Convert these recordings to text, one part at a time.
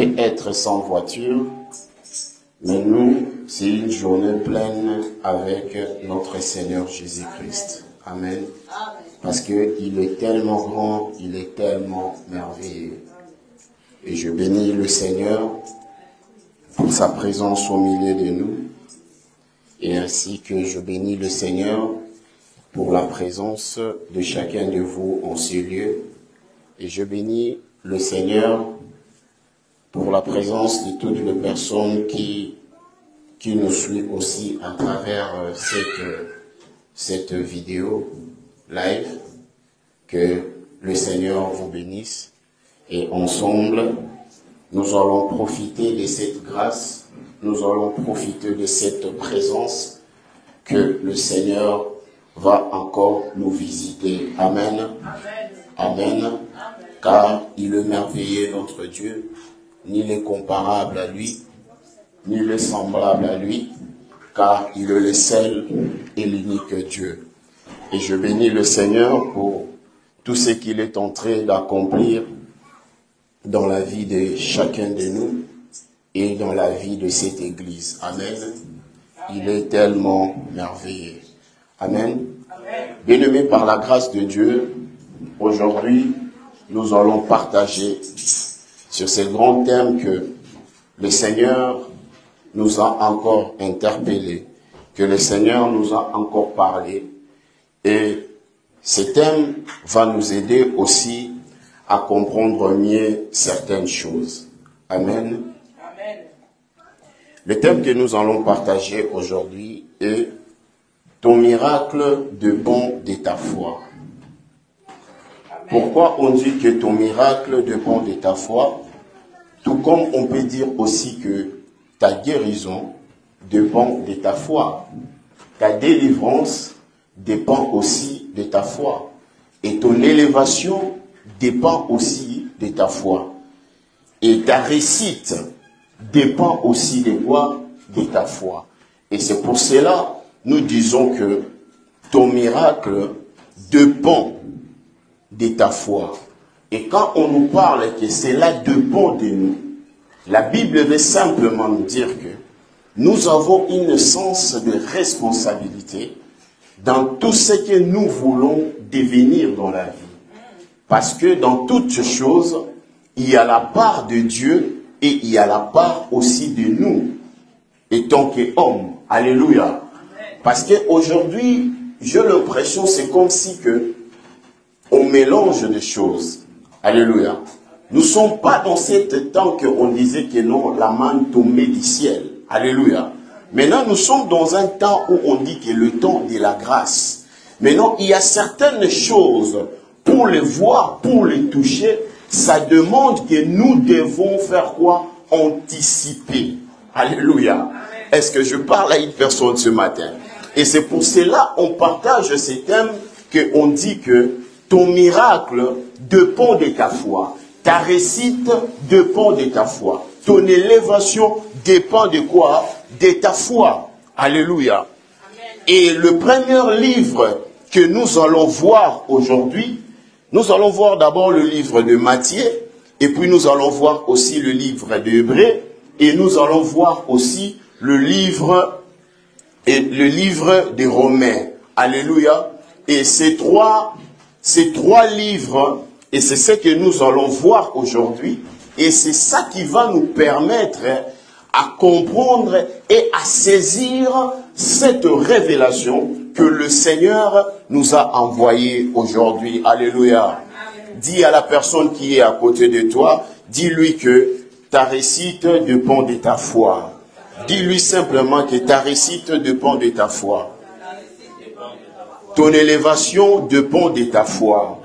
allait être sans voiture, mais nous, c'est une journée pleine avec notre Seigneur Jésus-Christ. Amen. Parce qu'il est tellement grand, il est tellement merveilleux. Et je bénis le Seigneur pour sa présence au milieu de nous. Et ainsi que je bénis le Seigneur pour la présence de chacun de vous en ce lieu. Et je bénis le Seigneur pour la présence de toutes les personnes qui nous suivent aussi à travers cette vidéo live. Que le Seigneur vous bénisse. Et ensemble, nous allons profiter de cette grâce, nous allons profiter de cette présence que le Seigneur va encore nous visiter. Amen. Amen. Amen. Car il est merveilleux notre Dieu, ni le comparable à lui, ni le semblable à lui, car il est le seul et l'unique Dieu. Et je bénis le Seigneur pour tout ce qu'il est en train d'accomplir dans la vie de chacun de nous et dans la vie de cette Église. Amen. Il est tellement merveilleux. Amen. Bien-aimés, par la grâce de Dieu, aujourd'hui, nous allons partager sur ce grand thème que le Seigneur nous a encore interpellés, que le Seigneur nous a encore parlé. Et ce thème va nous aider aussi à comprendre mieux certaines choses. Amen. Amen. Le thème que nous allons partager aujourd'hui est « Ton miracle dépend de ta foi ». Pourquoi on dit que ton miracle dépend de ta foi? Tout comme on peut dire aussi que ta guérison dépend de ta foi. Ta délivrance dépend aussi de ta foi. Et ton élévation dépend aussi de ta foi. Et ta réussite dépend aussi de quoi? De ta foi. Et c'est pour cela nous disons que ton miracle dépend de ta foi. Et quand on nous parle que cela dépend de nous, la Bible veut simplement nous dire que nous avons une sens de responsabilité dans tout ce que nous voulons devenir dans la vie. Parce que dans toutes choses, il y a la part de Dieu et il y a la part aussi de nous, étant qu'hommes. Alléluia. Parce qu'aujourd'hui, j'ai l'impression, c'est comme si que on mélange des choses. Alléluia. Nous ne sommes pas dans cet temps qu'on disait que non, la manne tombait du ciel. Alléluia. Maintenant, nous sommes dans un temps où on dit que le temps de la grâce. Maintenant, il y a certaines choses, pour les voir, pour les toucher, ça demande que nous devons faire quoi? Anticiper. Alléluia. Est-ce que je parle à une personne ce matin? Et c'est pour cela qu'on partage ce thème, qu'on dit que ton miracle dépend de ta foi. Ta réussite dépend de ta foi. Ton élévation dépend de quoi? De ta foi. Alléluia. Et le premier livre que nous allons voir aujourd'hui, nous allons voir d'abord le livre de Matthieu, et puis nous allons voir aussi le livre d'Hébreux, et nous allons voir aussi le livre des Romains. Alléluia. Et ces trois livres, et c'est ce que nous allons voir aujourd'hui, et c'est ça qui va nous permettre à comprendre et à saisir cette révélation que le Seigneur nous a envoyée aujourd'hui. Alléluia. Dis à la personne qui est à côté de toi, dis-lui que ta réussite dépend de ta foi. Dis-lui simplement que ta réussite dépend de ta foi. Ton élévation dépend de ta foi.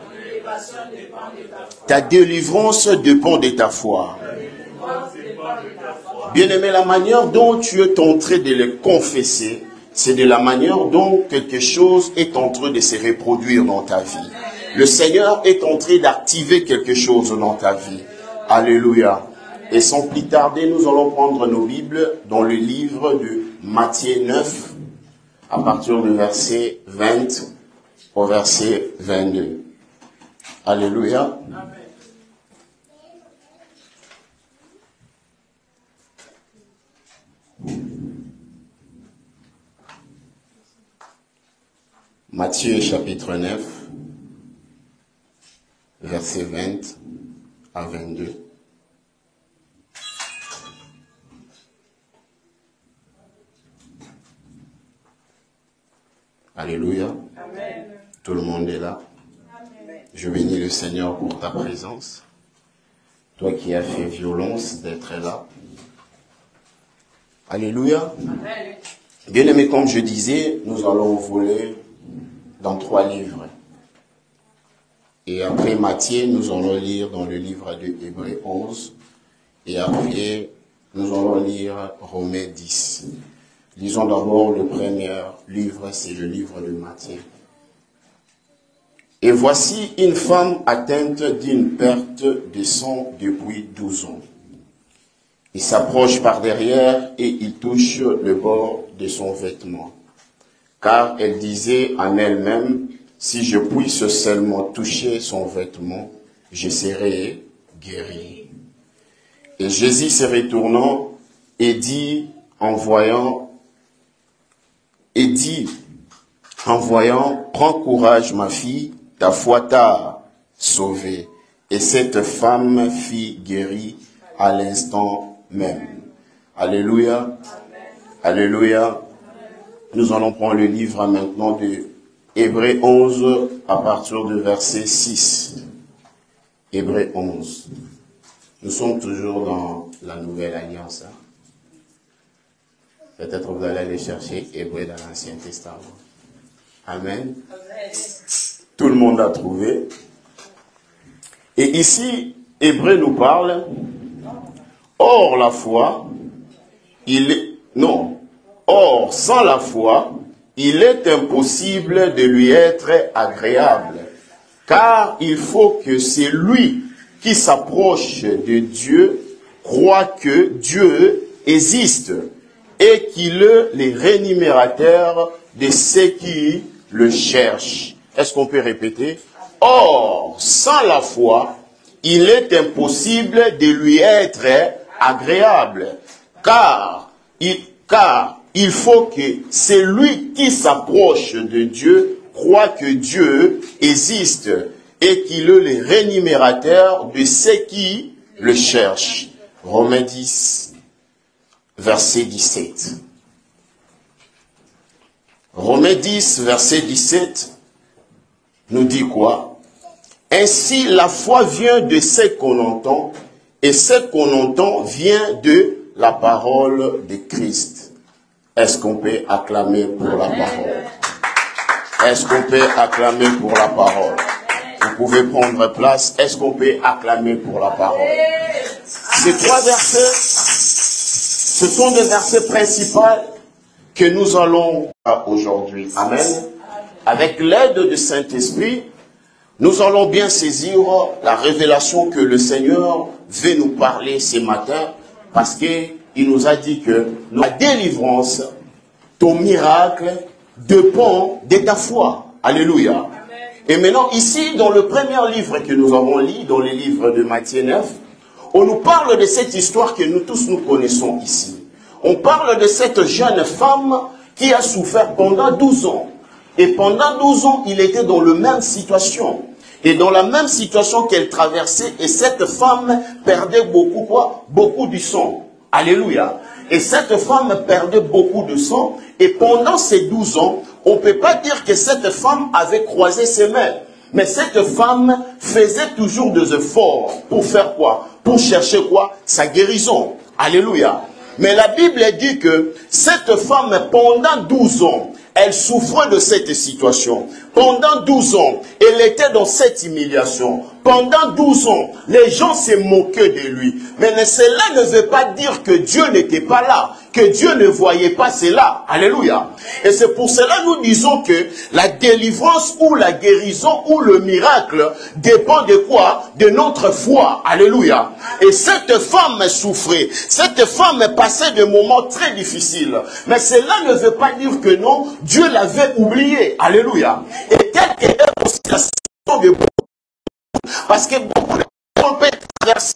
Ta délivrance dépend de ta foi. Bien-aimé, la manière dont tu es en train de le confesser, c'est de la manière dont quelque chose est en train de se reproduire dans ta vie. Le Seigneur est en train d'activer quelque chose dans ta vie. Alléluia. Et sans plus tarder, nous allons prendre nos Bibles dans le livre de Matthieu 9, à partir du verset 20 au verset 22. Alléluia. Matthieu chapitre 9, versets 20 à 22. Alléluia. Amen. Tout le monde est là. Amen. Je bénis le Seigneur pour ta présence. Toi qui as fait violence d'être là. Alléluia. Amen. Bien aimé, comme je disais, nous allons voler dans 3 livres. Et après Matthieu, nous allons lire dans le livre de Hébreux 11. Et après, nous allons lire Romains 10. Lisons d'abord le premier livre, c'est le livre de Matthieu. Et voici une femme atteinte d'une perte de sang depuis 12 ans. Il s'approche par derrière et il touche le bord de son vêtement. Car elle disait en elle-même, si je puisse seulement toucher son vêtement, je serai guérie. Et Jésus se retournant et dit en voyant, prends courage ma fille, ta foi t'a sauvée. Et cette femme fut guérie à l'instant même. Alléluia. Amen. Alléluia. Amen. Nous allons prendre le livre maintenant de Hébreux 11 à partir du verset 6. Hébreux 11. Nous sommes toujours dans la Nouvelle Alliance. Peut-être vous allez aller chercher Hébreux dans l'Ancien Testament. Amen. Amen. Tout le monde a trouvé. Et ici, Hébreux nous parle. Or, la foi, Or, sans la foi, il est impossible de lui être agréable. Car il faut que celui qui s'approche de Dieu croit que Dieu existe et qu'il est le rémunérateur de ceux qui le cherchent. Est-ce qu'on peut répéter? Or, sans la foi, il est impossible de lui être agréable. Car il faut que celui qui s'approche de Dieu croit que Dieu existe et qu'il est le rémunérateur de ceux qui le cherchent. Romains 10, verset 17. Romains 10, verset 17, nous dit quoi? Ainsi, la foi vient de ce qu'on entend, et ce qu'on entend vient de la parole de Christ. Est-ce qu'on peut acclamer pour la parole? Est-ce qu'on peut acclamer pour la parole? Vous pouvez prendre place. Est-ce qu'on peut acclamer pour la parole? Ces 3 versets, ce sont des versets principaux que nous allons aujourd'hui. Amen. Avec l'aide du Saint-Esprit, nous allons bien saisir la révélation que le Seigneur veut nous parler ce matin, parce qu'il nous a dit que la délivrance, ton miracle, dépend de ta foi. Alléluia. Amen. Et maintenant, ici, dans le premier livre que nous avons lu, dans le livre de Matthieu 9, on nous parle de cette histoire que nous tous nous connaissons ici. On parle de cette jeune femme qui a souffert pendant 12 ans. Et pendant 12 ans, il était dans la même situation. Et dans la même situation qu'elle traversait, et cette femme perdait beaucoup quoi? Beaucoup du sang. Alléluia. Et cette femme perdait beaucoup de sang. Et pendant ces 12 ans, on ne peut pas dire que cette femme avait croisé ses mains. Mais cette femme faisait toujours des efforts pour faire quoi? Pour chercher quoi? Sa guérison. Alléluia. Mais la Bible dit que cette femme, pendant 12 ans, elle souffrait de cette situation. Pendant 12 ans, elle était dans cette humiliation. Pendant 12 ans, les gens se moquaient de lui. Mais cela ne veut pas dire que Dieu n'était pas là, que Dieu ne voyait pas cela. Alléluia. Et c'est pour cela que nous disons que la délivrance ou la guérison ou le miracle dépend de quoi? De notre foi. Alléluia. Et cette femme souffrait. Cette femme passait des moments très difficiles. Mais cela ne veut pas dire que non, Dieu l'avait oublié. Alléluia. Et telle qu'elle est aussi la situation de beaucoup. Parce que beaucoup de personnes peuvent traverser,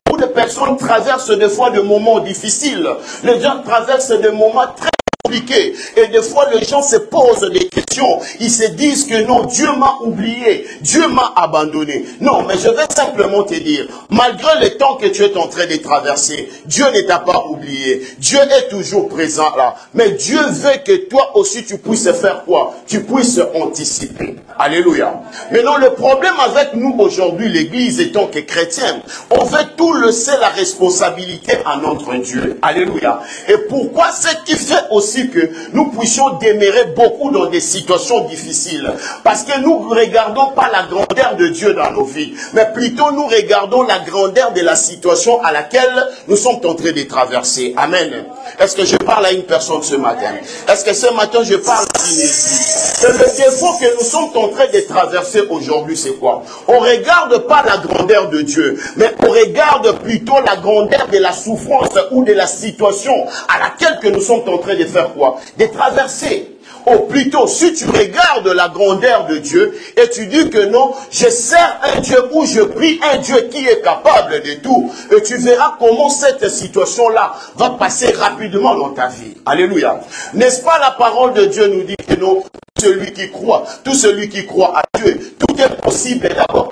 beaucoup de personnes traversent des fois des moments difficiles. Les gens traversent des moments très compliqué. Et des fois, les gens se posent des questions. Ils se disent que non, Dieu m'a oublié. Dieu m'a abandonné. Non, mais je vais simplement te dire, malgré le temps que tu es en train de traverser, Dieu ne t'a pas oublié. Dieu est toujours présent là. Mais Dieu veut que toi aussi tu puisses faire quoi? Tu puisses anticiper. Alléluia. Maintenant, le problème avec nous aujourd'hui, l'église étant que chrétienne, on veut tout laisser la responsabilité à notre Dieu. Alléluia. Et pourquoi? Ce qui fait aussi que nous puissions demeurer beaucoup dans des situations difficiles. Parce que nous ne regardons pas la grandeur de Dieu dans nos vies, mais plutôt nous regardons la grandeur de la situation à laquelle nous sommes en train de traverser. Amen. Est-ce que je parle à une personne ce matin? Est-ce que ce matin je parle à une église? Le défaut que nous sommes en train de traverser aujourd'hui, c'est quoi? On ne regarde pas la grandeur de Dieu, mais on regarde plutôt la grandeur de la souffrance ou de la situation à laquelle que nous sommes en train de faire quoi? De traverser. Ou plutôt, si tu regardes la grandeur de Dieu et tu dis que non, je sers un Dieu ou je prie un Dieu qui est capable de tout, et tu verras comment cette situation-là va passer rapidement dans ta vie. Alléluia. N'est-ce pas la parole de Dieu nous dit que non, celui qui croit, tout celui qui croit à Dieu, tout est possible d'abord.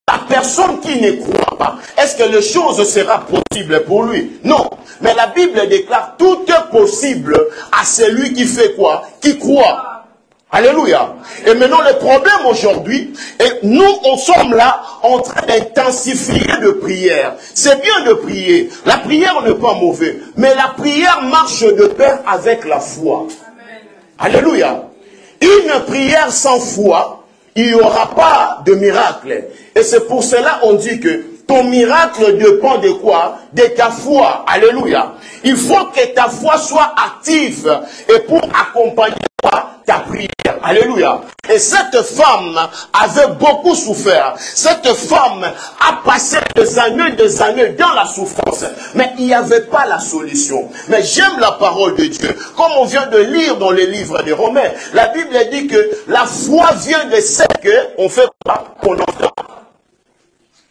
La personne qui ne croit pas, est-ce que les choses seront possibles pour lui? Non. Mais la Bible déclare tout est possible à celui qui fait quoi? Qui croit. Alléluia. Et maintenant le problème aujourd'hui, nous on sommes là en train d'intensifier de prière. C'est bien de prier. La prière n'est pas mauvaise. Mais la prière marche de pair avec la foi. Alléluia. Une prière sans foi, il n'y aura pas de miracle. Et c'est pour cela qu'on dit que ton miracle dépend de quoi? De ta foi. Alléluia. Il faut que ta foi soit active et pour accompagner ta prière. Alléluia. Et cette femme avait beaucoup souffert. Cette femme a passé des années dans la souffrance. Mais il n'y avait pas la solution. Mais j'aime la parole de Dieu. Comme on vient de lire dans les livres des Romains, la Bible dit que la foi vient de ce qu'on fait pas, qu'on entend.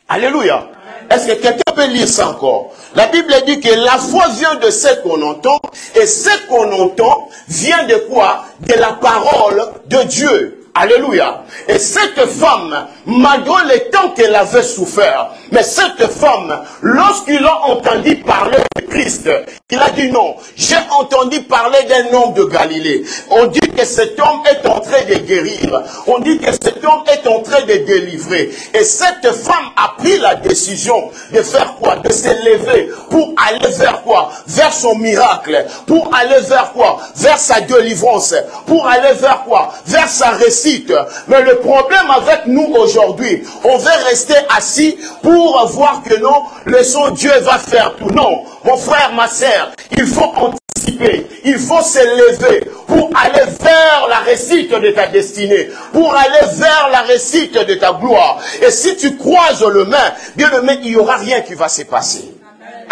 Alléluia. Est-ce que quelqu'un peut lire ça encore? La Bible dit que la foi vient de ce qu'on entend, et ce qu'on entend vient de quoi? De la parole de Dieu. Alléluia. Et cette femme, malgré le temps qu'elle avait souffert, mais cette femme, lorsqu'il a entendu parler de Christ, il a dit non, j'ai entendu parler d'un homme de Galilée. On dit que cet homme est en train de guérir. On dit que cet homme est en train de délivrer. Et cette femme a pris la décision de faire quoi? De se lever pour aller vers quoi? Vers son miracle. Pour aller vers quoi? Vers sa délivrance. Pour aller vers quoi? Vers sa réussite. Mais le problème avec nous aujourd'hui, on veut rester assis pour voir que non, le son Dieu va faire tout. Non, mon frère, ma sœur, il faut anticiper, il faut se lever pour aller vers la réussite de ta destinée, pour aller vers la réussite de ta gloire. Et si tu croises le main, bien aimé, il n'y aura rien qui va se passer.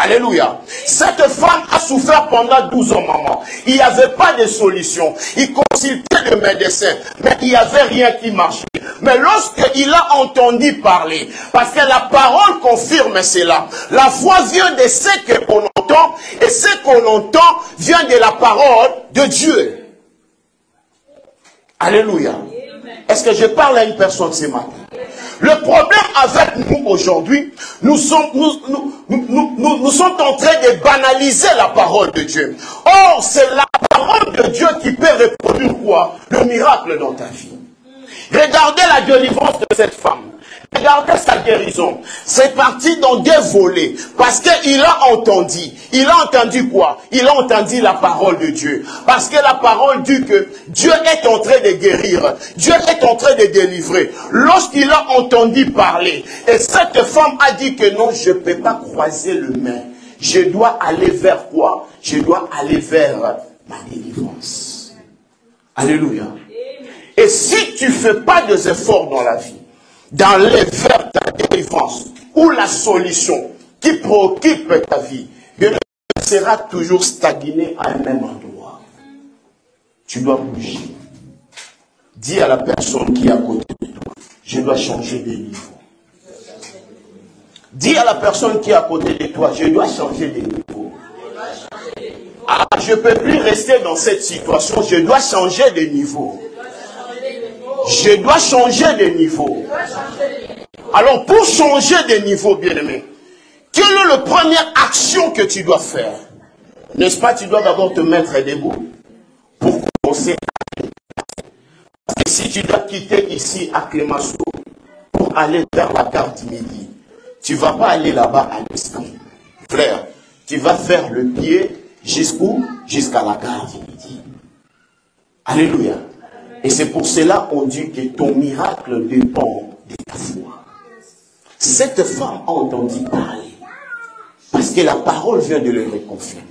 Alléluia. Cette femme a souffert pendant 12 ans, maman. Il n'y avait pas de solution. Il consultait le médecin, mais il n'y avait rien qui marchait. Mais lorsqu'il a entendu parler, parce que la parole confirme cela, la foi vient de ce qu'on entend, et ce qu'on entend vient de la parole de Dieu. Alléluia. Est-ce que je parle à une personne ce matin? Le problème avec nous aujourd'hui, nous sommes en train de banaliser la parole de Dieu. Or, c'est la parole de Dieu qui peut reproduire quoi? Le miracle dans ta vie. Regardez la délivrance de cette femme. Regardez sa guérison. C'est parti dans des volets. Parce qu'il a entendu. Il a entendu quoi? Il a entendu la parole de Dieu. Parce que la parole dit que Dieu est en train de guérir. Dieu est en train de délivrer. Lorsqu'il a entendu parler, et cette femme a dit que non, je ne peux pas croiser le main. Je dois aller vers quoi? Je dois aller vers ma délivrance. Alléluia. Et si tu ne fais pas des efforts dans la vie, d'aller vers ta délivrance ou la solution qui préoccupe ta vie, tu seras toujours stagné à un même endroit. Tu dois bouger. Dis à la personne qui est à côté de toi, je dois changer de niveau. Dis à la personne qui est à côté de toi, je dois changer de niveau. je ne peux plus rester dans cette situation, je dois changer de niveau. Je dois changer de niveau. Alors, pour changer de niveau, bien-aimé, quelle est la première action que tu dois faire? N'est-ce pas, tu dois d'abord te mettre debout pour commencer à... Parce que si tu dois quitter ici à Clémenceau pour aller vers la gare du Midi, tu ne vas pas aller là-bas à l'esprit. Frère, tu vas faire le pied jusqu'où? Jusqu'à la gare du Midi. Alléluia. Et c'est pour cela qu'on dit que ton miracle dépend de ta foi. Cette femme a entendu parler. Parce que la parole vient de le reconfirmer.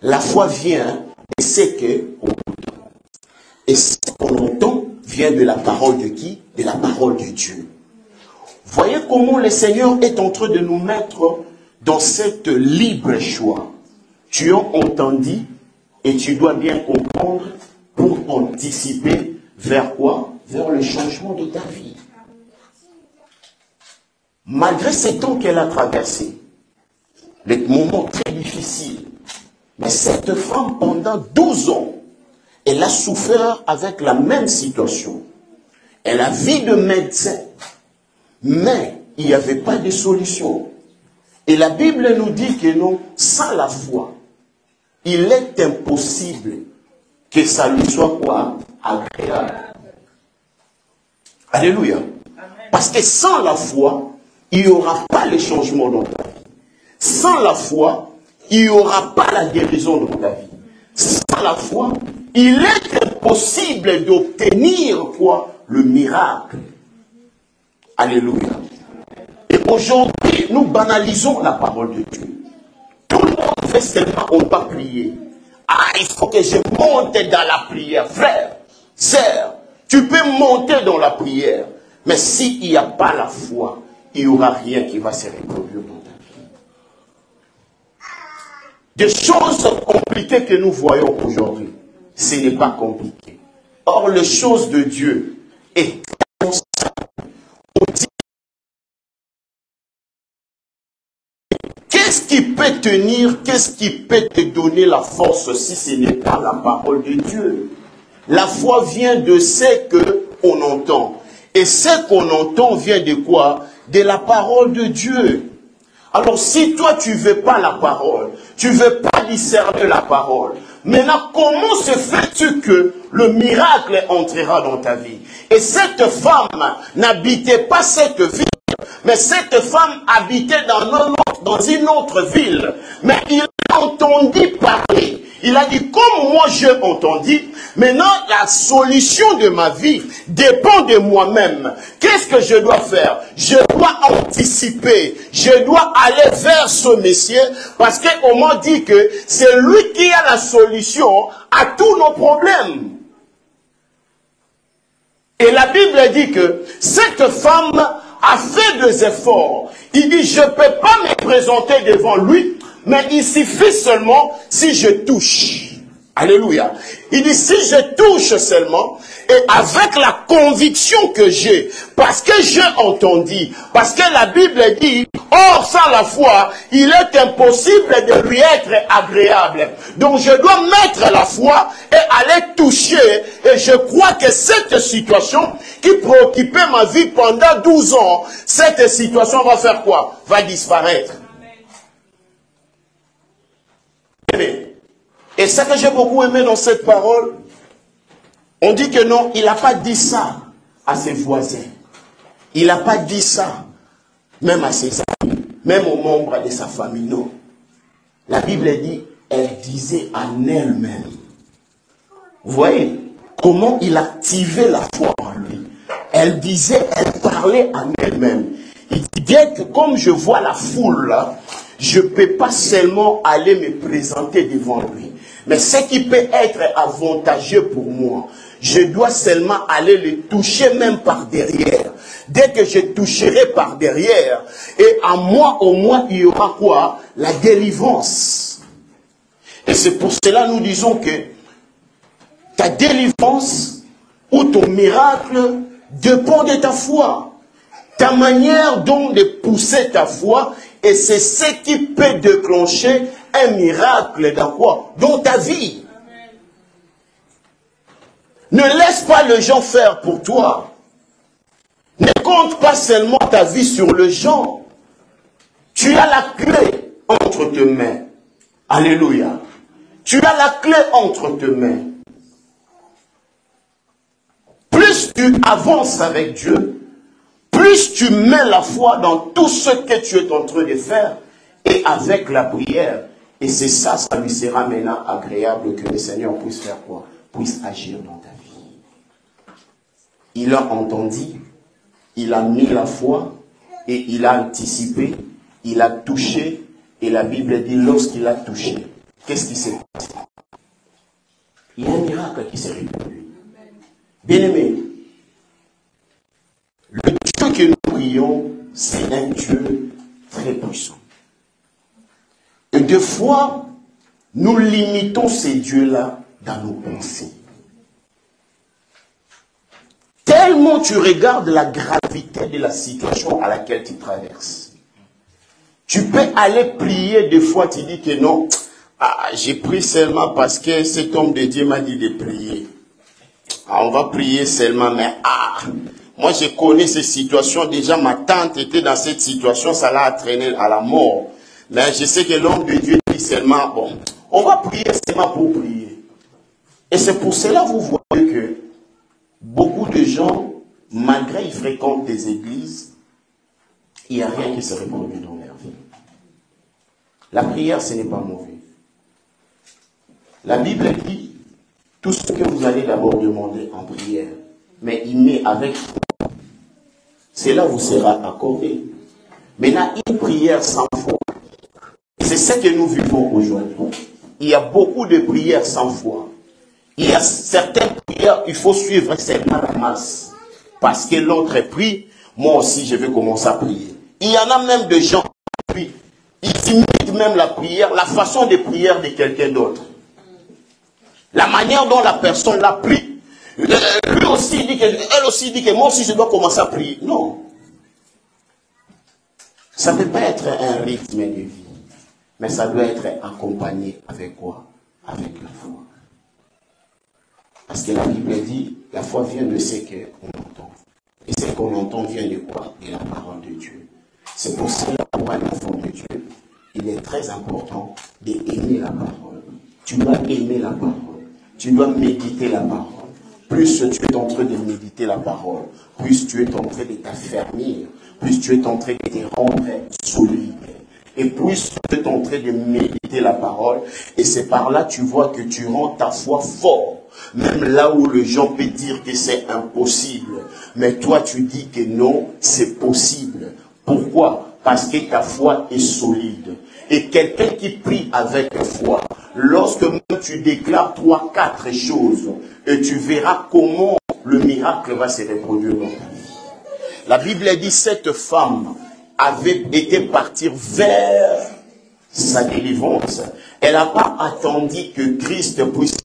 La foi vient de ce qu'on entend. Et ce qu'on entend vient de la parole de qui? De la parole de Dieu. Voyez comment le Seigneur est en train de nous mettre dans cette libre choix. Tu as entendu et tu dois bien comprendre pour anticiper vers quoi? Vers le changement de ta vie. Malgré ces temps qu'elle a traversés, les moments très difficiles, mais cette femme, pendant 12 ans, elle a souffert avec la même situation. Elle a vu de médecins, mais il n'y avait pas de solution. Et la Bible nous dit que non, sans la foi, il est impossible que ça lui soit quoi? Agréable. Alléluia. Parce que sans la foi, il n'y aura pas le changement dans ta vie. Sans la foi, il n'y aura pas la guérison dans ta vie. Sans la foi, il est impossible d'obtenir quoi? Le miracle. Alléluia. Et aujourd'hui, nous banalisons la parole de Dieu. Tout le monde fait seulement, on va prier. Ah, il faut que je monte dans la prière. Frère, sœur, tu peux monter dans la prière. Mais s'il n'y a pas la foi, il n'y aura rien qui va se reproduire dans ta vie. Des choses compliquées que nous voyons aujourd'hui, ce n'est pas compliqué. Or, les choses de Dieu est tellement simple. On dit, qu'est-ce qui peut tenir, qu'est-ce qui peut te donner la force si ce n'est pas la parole de Dieu? La foi vient de ce qu'on entend. Et ce qu'on entend vient de quoi? De la parole de Dieu. Alors si toi tu ne veux pas la parole, tu ne veux pas discerner la parole, maintenant comment se fait-tu que le miracle entrera dans ta vie? Et cette femme n'habitait pas cette ville, mais cette femme habitait dans une autre ville. Mais il a entendu parler. Il a dit, comme moi j'ai entendu, maintenant la solution de ma vie dépend de moi-même. Qu'est-ce que je dois faire? Je dois anticiper. Je dois aller vers ce monsieur parce qu'on m'a dit que c'est lui qui a la solution à tous nos problèmes. Et la Bible dit que cette femme a fait des efforts. Il dit, je ne peux pas me présenter devant lui, mais il suffit seulement si je touche. Alléluia. Il dit, si je touche seulement, et avec la conviction que j'ai, parce que j'ai entendu, parce que la Bible dit, or sans la foi, il est impossible de lui être agréable. Donc je dois mettre la foi et aller toucher, et je crois que cette situation qui préoccupait ma vie pendant 12 ans, cette situation va faire quoi? Va disparaître. Et ce que j'ai beaucoup aimé dans cette parole, on dit que non, il n'a pas dit ça à ses voisins. Il n'a pas dit ça même à ses amis, même aux membres de sa famille, non. La Bible dit, elle disait en elle-même. Vous voyez comment il activait la foi en lui. Elle disait, elle parlait en elle-même. Il dit bien que comme je vois la foule là, je ne peux pas seulement aller me présenter devant lui. Mais ce qui peut être avantageux pour moi, je dois seulement aller le toucher même par derrière. Dès que je toucherai par derrière, et à moi au moins il y aura quoi? La délivrance. Et c'est pour cela nous disons que ta délivrance ou ton miracle dépend de ta foi. Ta manière donc de pousser ta foi, et c'est ce qui peut déclencher un miracle dans quoi? Dans ta vie. Ne laisse pas les gens faire pour toi. Ne compte pas seulement ta vie sur les gens. Tu as la clé entre tes mains. Alléluia. Tu as la clé entre tes mains. Plus tu avances avec Dieu, plus tu mets la foi dans tout ce que tu es en train de faire et avec la prière. Et c'est ça, ça lui sera maintenant agréable que le Seigneur puisse faire quoi? Puisse agir dans ta vie. Il a entendu, il a mis la foi et il a anticipé, il a touché. Et la Bible dit lorsqu'il a touché, qu'est-ce qui s'est passé? Il y a un miracle qui s'est répandu. Bien-aimé, le Dieu que nous prions, c'est un Dieu très puissant. Et des fois, nous limitons ces dieux-là dans nos pensées. Tellement tu regardes la gravité de la situation à laquelle tu traverses. Tu peux aller prier des fois, tu dis que non, j'ai prié seulement parce que cet homme de Dieu m'a dit de prier. On va prier seulement, mais moi je connais ces situations, déjà ma tante était dans cette situation, ça l'a entraîné à la mort. Mais je sais que l'homme de Dieu dit seulement, bon, on va prier seulement pour prier. Et c'est pour cela que vous voyez que beaucoup de gens, malgré qu'ils fréquentent des églises, il n'y a rien qui se reproduit dans leur vie. La prière, ce n'est pas mauvais. La Bible dit, tout ce que vous allez d'abord demander en prière, mais il met avec foi, cela vous sera accordé. Maintenant, une prière sans foi, c'est ce que nous vivons aujourd'hui. Il y a beaucoup de prières sans foi. Il y a certaines prières, il faut suivre seulement la masse. Parce que l'autre prie, moi aussi je vais commencer à prier. Il y en a même des gens qui prient. Ils imitent même la prière, la façon de prière de quelqu'un d'autre. La manière dont la personne l'a pris. Lui aussi dit que, elle aussi dit que moi aussi je dois commencer à prier. Non. Ça ne peut pas être un rythme de vie. Mais ça doit être accompagné avec quoi? Avec la foi. Parce que la Bible dit, la foi vient de ce qu'on entend. Et ce qu'on entend vient de quoi? De la parole de Dieu. C'est pour cela pour un enfant de Dieu, il est très important d'aimer la parole. Tu dois aimer la parole. Tu dois méditer la parole. Plus tu es en train de méditer la parole, plus tu es en train de t'affermir, plus tu es en train de te rendre solide. Et plus tu es en train de méditer la parole, et c'est par là tu vois que tu rends ta foi fort. Même là où les gens peuvent dire que c'est impossible. Mais toi tu dis que non, c'est possible. Pourquoi? Parce que ta foi est solide. Et quelqu'un qui prie avec foi, lorsque tu déclares 3, 4 choses, et tu verras comment le miracle va se reproduire dans ta vie. La Bible dit, cette femme avait été partie vers sa délivrance. Elle n'a pas attendu que Christ puisse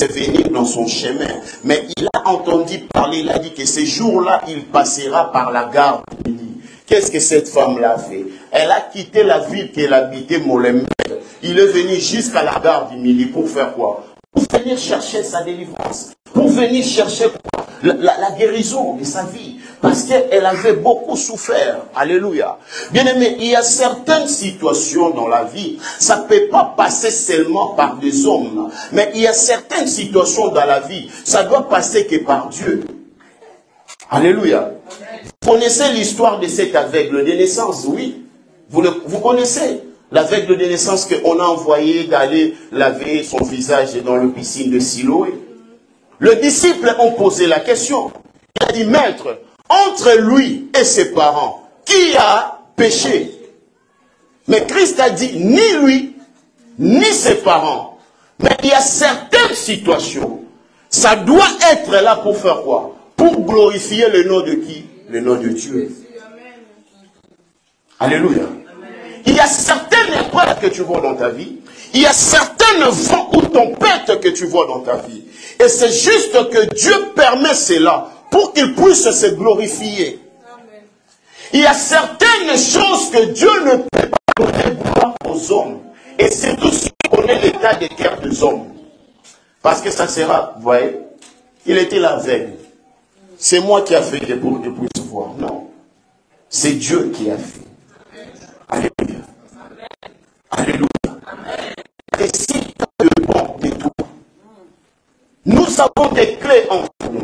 venir dans son chemin. Mais il a entendu parler, il a dit que ce jour-là, il passera par la gare de midi. Qu'est-ce que cette femme-là a fait? Elle a quitté la ville qu'elle habitait, Molenbeek. Il est venu jusqu'à la gare du midi pour faire quoi? Pour venir chercher sa délivrance. Pour venir chercher quoi? La guérison de sa vie. Parce qu'elle avait beaucoup souffert. Alléluia. Bien-aimé, il y a certaines situations dans la vie. Ça ne peut pas passer seulement par des hommes. Mais il y a certaines situations dans la vie. Ça doit passer que par Dieu. Alléluia. Vous connaissez l'histoire de cet aveugle de naissance, oui. Vous connaissez l'aveugle de naissance qu'on a envoyé d'aller laver son visage dans le piscine de Siloé. Le disciple ont posé la question. Il a dit, maître, entre lui et ses parents, qui a péché? Mais Christ a dit, ni lui, ni ses parents. Mais il y a certaines situations. Ça doit être là pour faire quoi? Pour glorifier le nom de qui? Le nom de Dieu. Alléluia. Il y a certaines épreuves que tu vois dans ta vie. Il y a certaines vents ou tempêtes que tu vois dans ta vie. Et c'est juste que Dieu permet cela pour qu'il puisse se glorifier. Il y a certaines choses que Dieu ne peut pas donner gloire aux hommes. Et surtout si on connaît l'état des cœurs des hommes. Parce que ça sera, vous voyez, il était l'aveugle. C'est moi qui a fait pour que je puisse voir. Non. C'est Dieu qui a fait. Alléluia. Alléluia. Et si tu as le bon de toi, nous avons des clés en nous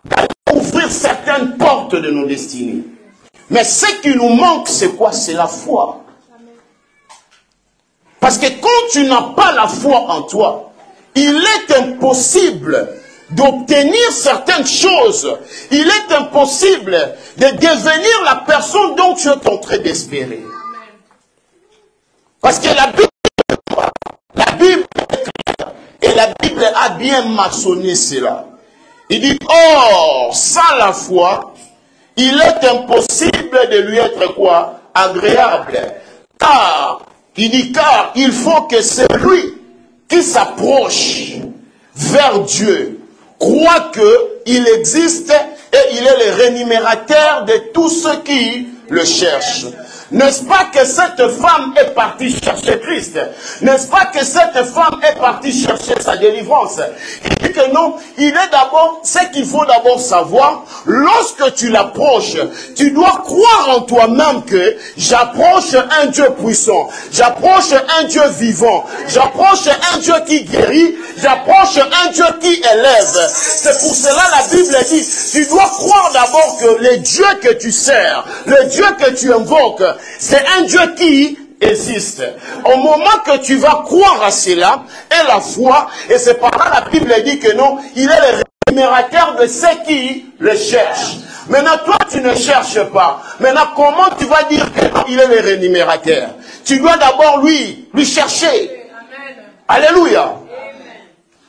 d'aller ouvrir certaines portes de nos destinées. Mais ce qui nous manque, c'est quoi? C'est la foi. Parce que quand tu n'as pas la foi en toi, il est impossible d'obtenir certaines choses. Il est impossible de devenir la personne dont tu es en train d'espérer. Parce que la Bible et la Bible a bien maçonné cela. Il dit, or, sans la foi, il est impossible de lui être quoi? Agréable. Car, il dit, car il faut que celui qui s'approche vers Dieu croit qu'il existe et il est le rémunérateur de tous ceux qui le cherchent. N'est-ce pas que cette femme est partie chercher Christ? N'est-ce pas que cette femme est partie chercher sa délivrance? Il dit que non, il est d'abord, ce qu'il faut d'abord savoir, lorsque tu l'approches, tu dois croire en toi-même que j'approche un Dieu puissant, j'approche un Dieu vivant, j'approche un Dieu qui guérit, j'approche un Dieu qui élève. C'est pour cela la Bible dit, tu dois croire d'abord que le Dieu que tu sers, le Dieu que tu invoques, c'est un Dieu qui existe. Au moment que tu vas croire à cela, et la foi, et c'est par là la Bible dit que non, il est le rémunérateur de ceux qui le cherchent. Maintenant, toi, tu ne cherches pas. Maintenant, comment tu vas dire qu'il est le rémunérateur? Tu dois d'abord lui chercher. Alléluia.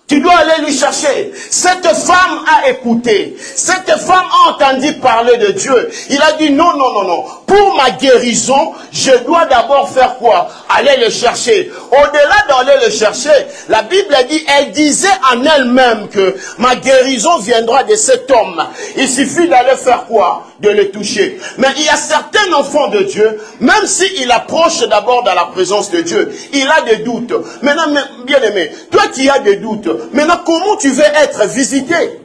Tu dois aller lui chercher. Cette femme a écouté. Cette femme a entendu parler de Dieu. Il a dit non, non, non, non. Pour ma guérison, je dois d'abord faire quoi? Aller le chercher. Au-delà d'aller le chercher, la Bible dit, elle disait en elle-même que ma guérison viendra de cet homme. Il suffit d'aller faire quoi? De le toucher. Mais il y a certains enfants de Dieu, même s'il approche d'abord dans la présence de Dieu, il a des doutes. Maintenant, bien aimé, toi qui as des doutes, maintenant comment tu veux être visité?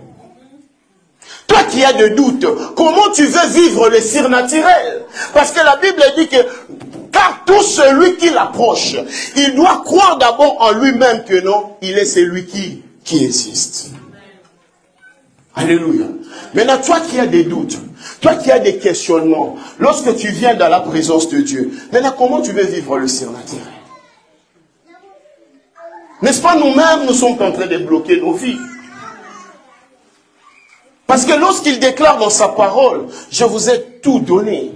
Toi qui as des doutes, comment tu veux vivre le surnaturel? Parce que la Bible dit que, car tout celui qui l'approche, il doit croire d'abord en lui-même que non, il est celui qui existe. Alléluia. Maintenant, toi qui as des doutes, toi qui as des questionnements, lorsque tu viens dans la présence de Dieu, maintenant comment tu veux vivre le surnaturel? N'est-ce pas, nous-mêmes, nous sommes en train de bloquer nos vies. Parce que lorsqu'il déclare dans sa parole, je vous ai tout donné.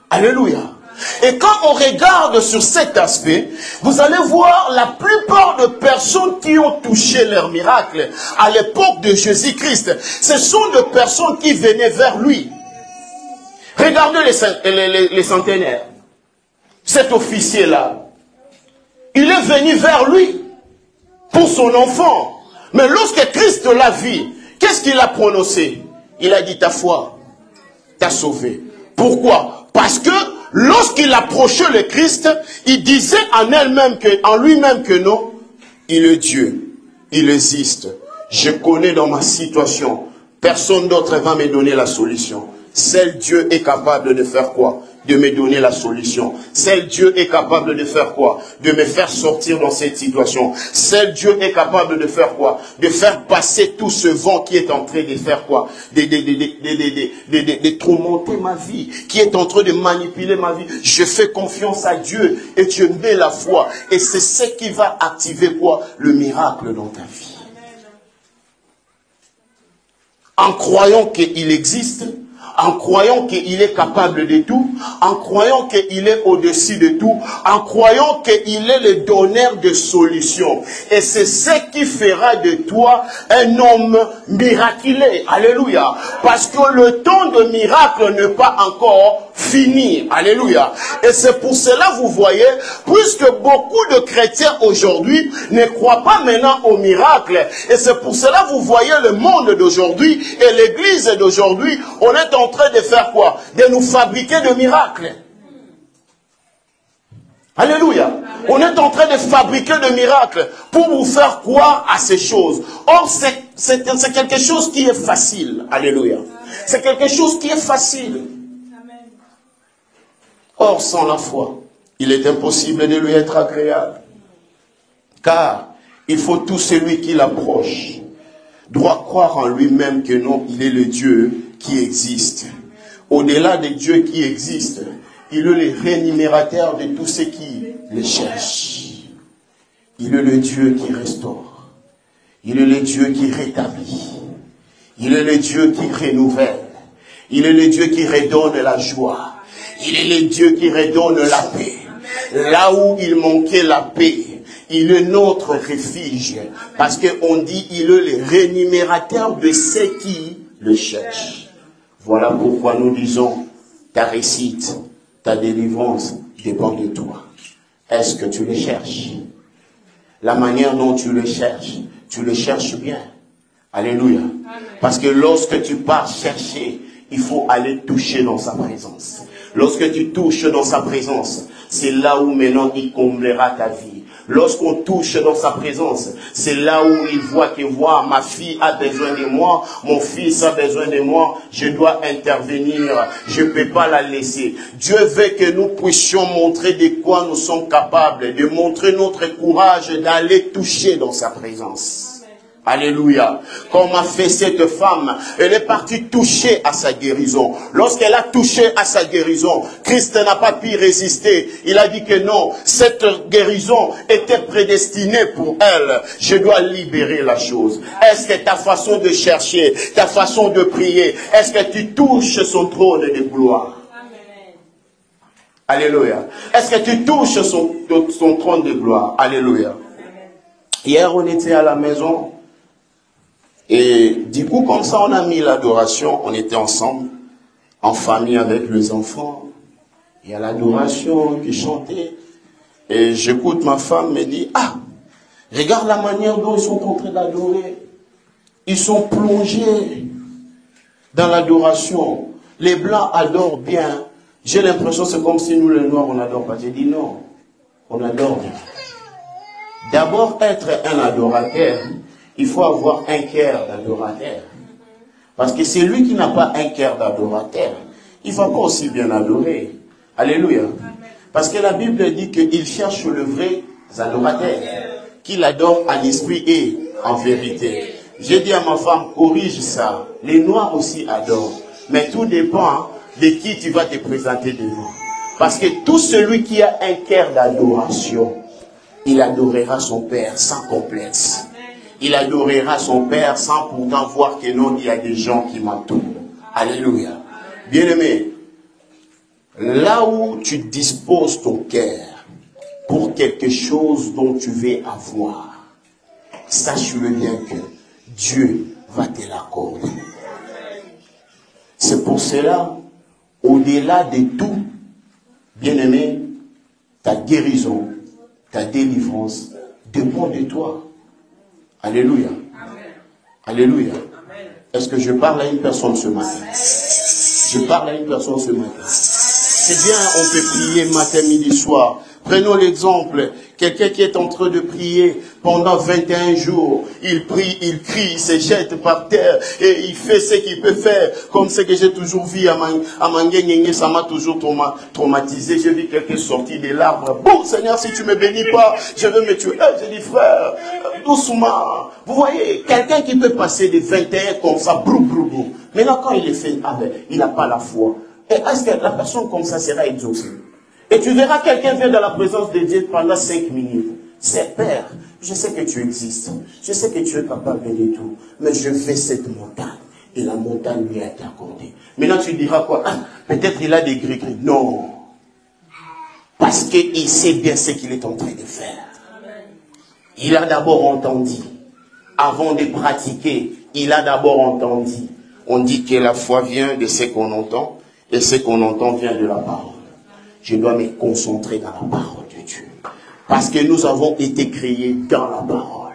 Alléluia. Et quand on regarde sur cet aspect, vous allez voir la plupart de personnes qui ont touché leur miracle à l'époque de Jésus-Christ, ce sont des personnes qui venaient vers lui. Regardez les centenaires. Cet officier-là, il est venu vers lui pour son enfant. Mais lorsque Christ l'a vu, qu'est-ce qu'il a prononcé? Il a dit, ta foi t'a sauvé. Pourquoi? Parce que lorsqu'il approchait le Christ, il disait en lui-même que non, il est Dieu, il existe. Je connais dans ma situation, personne d'autre va me donner la solution. Seul Dieu est capable de faire quoi? De me donner la solution. Seul Dieu est capable de faire quoi? De me faire sortir dans cette situation. Seul Dieu est capable de faire quoi? De faire passer tout ce vent qui est en train de faire quoi? De tourmenter ma vie, qui est en train de manipuler ma vie. Je fais confiance à Dieu et tu mets la foi. Et c'est ce qui va activer quoi? Le miracle dans ta vie. En croyant qu'il existe, en croyant qu'il est capable de tout, en croyant qu'il est au-dessus de tout, en croyant qu'il est le donneur de solutions. Et c'est ce qui fera de toi un homme miraculé. Alléluia. Parce que le temps de miracle n'est pas encore fini. Alléluia. Et c'est pour cela, vous voyez, puisque beaucoup de chrétiens aujourd'hui ne croient pas maintenant au miracle. Et c'est pour cela, vous voyez, le monde d'aujourd'hui et l'église d'aujourd'hui, on est en train de faire quoi? De nous fabriquer de miracles. Alléluia. On est en train de fabriquer des miracles pour vous faire croire à ces choses. Or, c'est quelque chose qui est facile. Alléluia. C'est quelque chose qui est facile. Or, sans la foi, il est impossible de lui être agréable. Car il faut tout celui qui l'approche doit croire en lui-même que non, il est le Dieu qui existe. Au-delà des dieux qui existent, il est le rémunérateur de tous ceux qui le cherchent. Il est le Dieu qui restaure. Il est le Dieu qui rétablit. Il est le Dieu qui renouvelle. Il est le Dieu qui redonne la joie. Il est le Dieu qui redonne la paix. Là où il manquait la paix, il est notre refuge. Parce qu'on dit, il est le rémunérateur de ceux qui le cherchent. Voilà pourquoi nous disons, ta réussite, ta délivrance dépend de toi. Est-ce que tu le cherches? La manière dont tu le cherches bien. Alléluia. Parce que lorsque tu pars chercher, il faut aller toucher dans sa présence. Lorsque tu touches dans sa présence, c'est là où maintenant il comblera ta vie. Lorsqu'on touche dans sa présence, c'est là où il voit que ma fille a besoin de moi, mon fils a besoin de moi, je dois intervenir, je ne peux pas la laisser. Dieu veut que nous puissions montrer de quoi nous sommes capables, de montrer notre courage d'aller toucher dans sa présence. Alléluia. Comme a fait cette femme, elle est partie toucher à sa guérison. Lorsqu'elle a touché à sa guérison, Christ n'a pas pu résister. Il a dit que non, cette guérison était prédestinée pour elle. Je dois libérer la chose. Est-ce que ta façon de chercher, ta façon de prier, est-ce que tu touches son trône de gloire? Amen. Alléluia. Est-ce que tu touches son trône de gloire? Alléluia. Amen. Hier, on était à la maison. Et du coup, comme ça, on a mis l'adoration, on était ensemble, en famille avec les enfants. Il y a l'adoration qui chantait. Et j'écoute ma femme me dit, ah, regarde la manière dont ils sont en train d'adorer. Ils sont plongés dans l'adoration. Les Blancs adorent bien. J'ai l'impression que c'est comme si nous, les Noirs, on n'adore pas. J'ai dit non, on adore bien. D'abord, être un adorateur, il faut avoir un cœur d'adorateur. Parce que c'est lui qui n'a pas un cœur d'adorateur, il ne va pas aussi bien adorer. Alléluia. Parce que la Bible dit qu'il cherche le vrai adorateur, qu'il adore en esprit et en vérité. J'ai dit à ma femme, corrige ça. Les Noirs aussi adorent. Mais tout dépend de qui tu vas te présenter devant. Parce que tout celui qui a un cœur d'adoration, il adorera son Père sans complexe. Il adorera son Père sans pourtant voir que non, il y a des gens qui m'entourent. Alléluia. Bien-aimé, là où tu disposes ton cœur pour quelque chose dont tu veux avoir, sache-le bien que Dieu va te l'accorder. C'est pour cela, au-delà de tout, bien-aimé, ta guérison, ta délivrance dépend de toi. Alléluia. Amen. Alléluia. Est-ce que je parle à une personne ce matin? Je parle à une personne ce matin. C'est bien, on peut prier matin, midi, soir. Prenons l'exemple, quelqu'un qui est en train de prier pendant 21 jours. Il prie, il crie, il se jette par terre et il fait ce qu'il peut faire. Comme ce que j'ai toujours vu à Mangué, ça m'a toujours traumatisé. J'ai vu quelqu'un sortir de l'arbre. Bon, Seigneur, si tu ne me bénis pas, je vais me tuer. J'ai dit, frère, doucement. Vous voyez, quelqu'un qui peut passer de 21 comme ça, brou, brou, brou. Maintenant, quand il est fait, il n'a pas la foi. Et est-ce que la personne comme ça sera exaucée? Et tu verras quelqu'un vient dans la présence de Dieu pendant 5 minutes. C'est Père, je sais que tu existes. Je sais que tu es capable de tout. Mais je fais cette montagne. Et la montagne lui a été accordée. Maintenant tu diras quoi? Ah, peut-être il a des gris-gris. Non. Parce qu'il sait bien ce qu'il est en train de faire. Il a d'abord entendu. Avant de pratiquer, il a d'abord entendu. On dit que la foi vient de ce qu'on entend. Et ce qu'on entend vient de la parole. Je dois me concentrer dans la parole de Dieu. Parce que nous avons été créés dans la parole.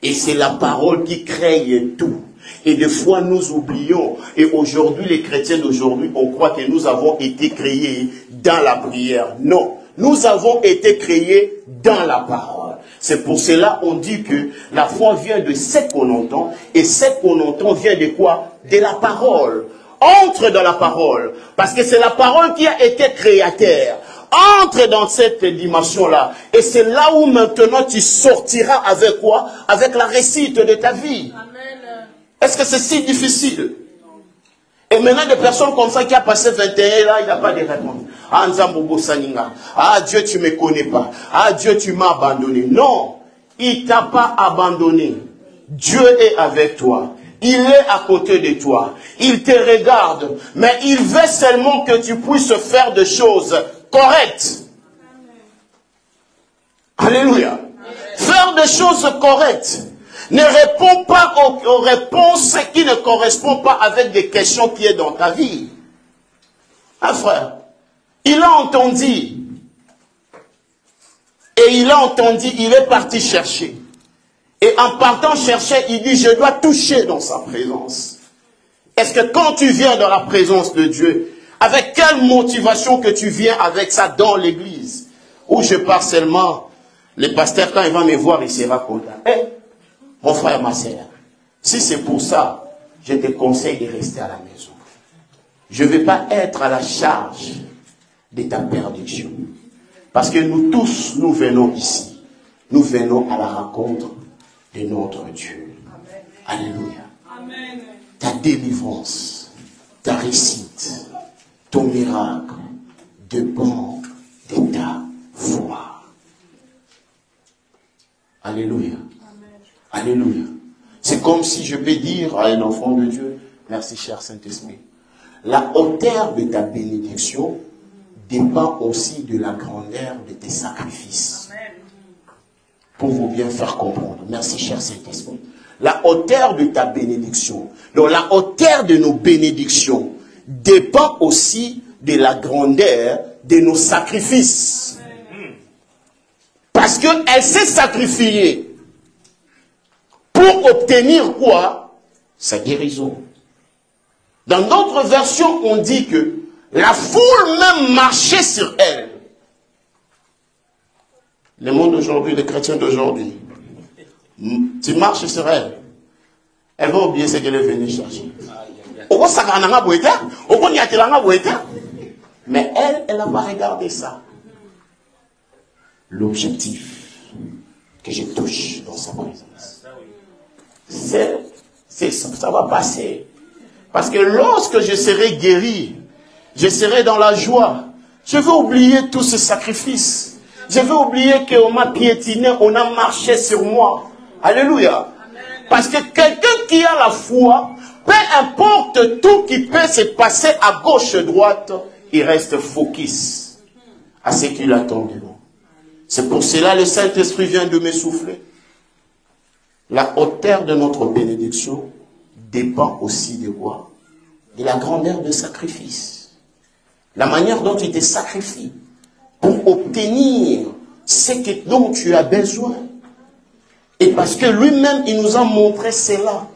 Et c'est la parole qui crée tout. Et des fois nous oublions. Et aujourd'hui, les chrétiens d'aujourd'hui, on croit que nous avons été créés dans la prière. Non. Nous avons été créés dans la parole. C'est pour cela qu'on dit que la foi vient de ce qu'on entend. Et ce qu'on entend vient de quoi? De la parole. Entre dans la parole. Parce que c'est la parole qui a été créateur. Entre dans cette dimension-là. Et c'est là où maintenant tu sortiras avec quoi? Avec la réussite de ta vie. Amen. Est-ce que c'est si difficile? Et maintenant, des personnes comme ça qui a passé 21 là, il n'a pas de réponse. Ah, Nzambobo Saninga. Ah, Dieu, tu ne me connais pas. Ah, Dieu, tu m'as abandonné. Non, il ne t'a pas abandonné. Dieu est avec toi. Il est à côté de toi. Il te regarde. Mais il veut seulement que tu puisses faire des choses correctes. Alléluia. Faire des choses correctes. Ne réponds pas aux réponses qui ne correspondent pas avec des questions qui sont dans ta vie. Ah frère, il a entendu. Et il a entendu, il est parti chercher. Et en partant chercher, il dit, je dois toucher dans sa présence. Est-ce que quand tu viens dans la présence de Dieu, avec quelle motivation que tu viens avec ça dans l'église? Où je pars seulement, le pasteur, quand il va me voir, il sera content. Mon frère, ma sœur, si c'est pour ça, je te conseille de rester à la maison. Je ne vais pas être à la charge de ta perdition. Parce que nous tous, nous venons ici. Nous venons à la rencontre de notre Dieu. Amen. Alléluia. Amen. Ta délivrance, ta réussite, ton miracle dépend de ta foi. Alléluia. Alléluia. C'est comme si je peux dire à un enfant de Dieu, merci cher Saint-Esprit, la hauteur de ta bénédiction dépend aussi de la grandeur de tes sacrifices. Pour vous bien faire comprendre. Merci cher Saint-Esprit. La hauteur de ta bénédiction, donc la hauteur de nos bénédictions dépend aussi de la grandeur de nos sacrifices. Parce qu'elle s'est sacrifiée pour obtenir quoi? Sa guérison. Dans d'autres versions, on dit que la foule même marchait sur elle. Le monde d'aujourd'hui, les chrétiens d'aujourd'hui, tu marches sur elle. Elle va oublier ce qu'elle est venue chercher. Mais elle n'a pas regardé ça. L'objectif que je touche dans sa présence. Ça va passer. Parce que lorsque je serai guéri, je serai dans la joie. Je vais oublier tous ces sacrifices. Je vais oublier qu'on m'a piétiné, on a marché sur moi. Alléluia. Parce que quelqu'un qui a la foi, peu importe tout qui peut se passer à gauche et droite, il reste focus à ce qu'il attend de nous. C'est pour cela que le Saint-Esprit vient de me souffler. La hauteur de notre bénédiction dépend aussi de quoi? De la grandeur du sacrifice. La manière dont tu te sacrifies pour obtenir ce dont tu as besoin. Et parce que lui-même, il nous a montré cela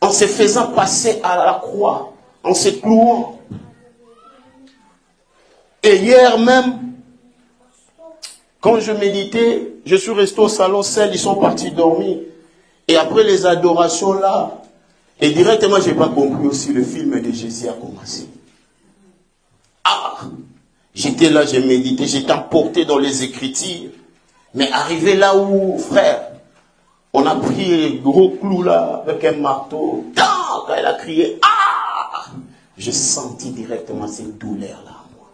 en se faisant passer à la croix, en se clouant. Et hier même, quand je méditais, je suis resté au salon seul, ils sont partis dormir. Et après les adorations là, et directement, je n'ai pas compris aussi, le film de Jésus a commencé. Ah! J'étais là, j'ai médité, j'étais emporté dans les Écritures. Mais arrivé là où, frère, on a pris le gros clou là, avec un marteau. Quand elle a crié, ah! J'ai senti directement cette douleur là en moi.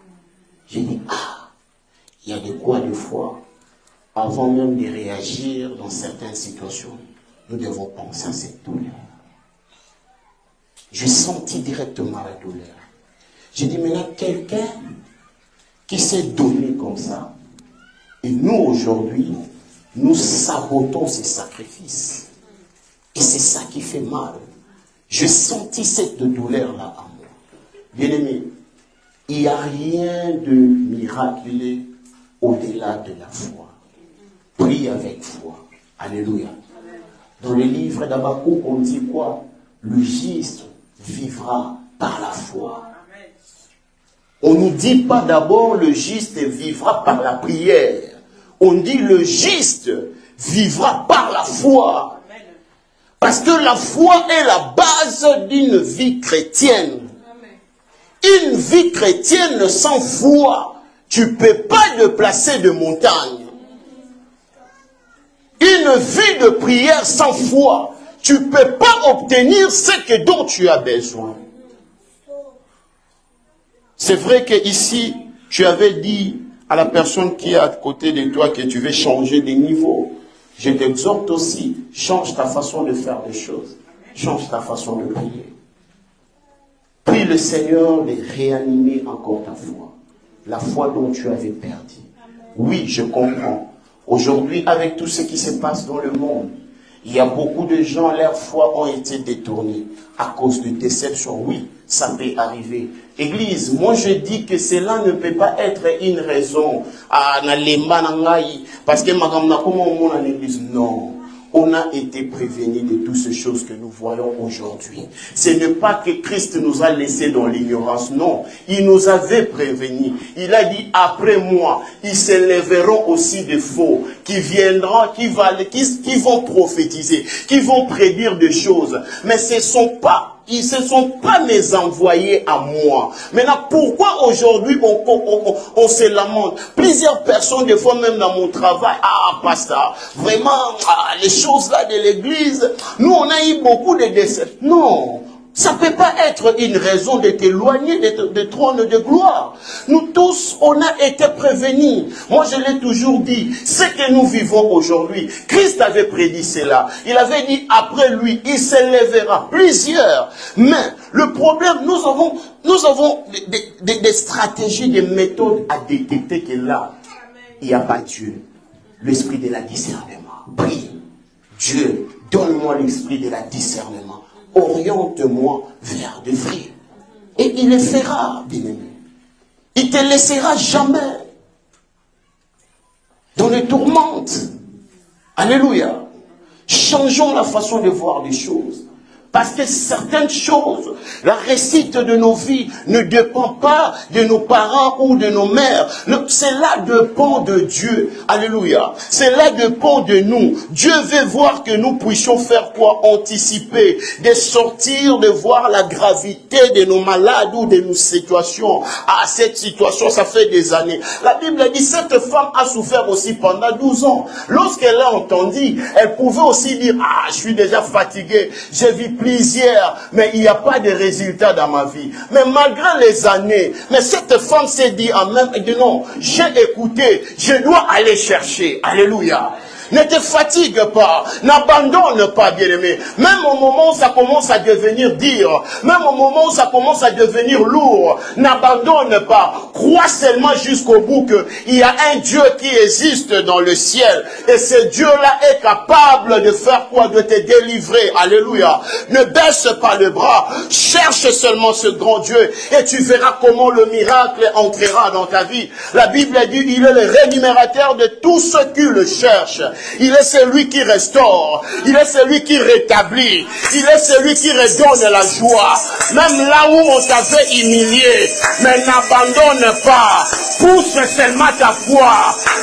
J'ai dit, ah! Il y a de quoi des fois, avant même de réagir dans certaines situations, nous devons penser à cette douleur. J'ai senti directement la douleur. J'ai dit, maintenant, quelqu'un qui s'est donné comme ça, et nous, aujourd'hui, nous sabotons ces sacrifices. Et c'est ça qui fait mal. J'ai senti cette douleur-là en moi. Bien-aimé, il n'y a rien de miraculeux au-delà de la foi. Prie avec foi. Alléluia. Dans le livre d'Habakkuk, on dit quoi? Le juste vivra par la foi. On ne nous dit pas d'abord le juste vivra par la prière. On dit le juste vivra par la foi. Parce que la foi est la base d'une vie chrétienne. Une vie chrétienne sans foi, tu ne peux pas déplacer de montagne. Une vie de prière sans foi, tu ne peux pas obtenir ce dont tu as besoin. C'est vrai qu'ici, tu avais dit à la personne qui est à côté de toi que tu veux changer de niveau. Je t'exhorte aussi, change ta façon de faire des choses. Change ta façon de prier. Prie le Seigneur de réanimer encore ta foi. La foi dont tu avais perdu. Oui, je comprends. Aujourd'hui, avec tout ce qui se passe dans le monde, il y a beaucoup de gens, leur foi ont été détournés à cause de déception. Oui, ça peut arriver. Église, moi je dis que cela ne peut pas être une raison parce que en église, non. On a été prévenus de toutes ces choses que nous voyons aujourd'hui. Ce n'est pas que Christ nous a laissés dans l'ignorance, non. Il nous avait prévenus. Il a dit, après moi, ils s'élèveront aussi des faux, qui viendront, qui vont prophétiser, qui vont prédire des choses. Mais ce ne sont pas mes envoyés à moi. Maintenant, pourquoi aujourd'hui on se lamente? Plusieurs personnes, des fois même dans mon travail, pasteur, vraiment, les choses là de l'église, nous on a eu beaucoup de décès. Non, ça ne peut pas être une raison de t'éloigner de trône de gloire. Nous tous, on a été prévenus. Moi, je l'ai toujours dit, ce que nous vivons aujourd'hui, Christ avait prédit cela. Il avait dit, après lui, il s'élèvera plusieurs. Mais le problème, nous avons des stratégies, des méthodes à détecter que là, il n'y a pas Dieu. L'esprit de la discernement. Prie. Dieu, donne-moi l'esprit de la discernement. Oriente-moi vers le vrai. Et il le fera, bien-aimé. Il ne te laissera jamais dans les tourmentes. Alléluia. Changeons la façon de voir les choses. Parce que certaines choses, la réussite de nos vies ne dépend pas de nos parents ou de nos mères. Cela dépend de Dieu. Alléluia. Cela dépend de nous. Dieu veut voir que nous puissions faire quoi? Anticiper, de sortir, de voir la gravité de nos malades ou de nos situations. Cette situation, ça fait des années. La Bible dit, cette femme a souffert aussi pendant 12 ans. Lorsqu'elle a entendu, elle pouvait aussi dire, je suis déjà fatiguée, je vis plusieurs, mais il n'y a pas de résultat dans ma vie. Mais malgré les années, mais cette femme s'est dit en même, elle dit non, j'ai écouté, je dois aller chercher. Alléluia. Ne te fatigue pas, n'abandonne pas, bien-aimé. Même au moment où ça commence à devenir dur, même au moment où ça commence à devenir lourd, n'abandonne pas. Crois seulement jusqu'au bout qu'il y a un Dieu qui existe dans le ciel. Et ce Dieu-là est capable de faire quoi? De te délivrer. Alléluia. Ne baisse pas le bras. Cherche seulement ce grand Dieu et tu verras comment le miracle entrera dans ta vie. La Bible dit, il est le rémunérateur de tous ceux qui le cherchent. Il est celui qui restaure. Il est celui qui rétablit. Il est celui qui redonne la joie. Même là où on t'avait humilié. Mais n'abandonne pas. Pousse seulement ta foi.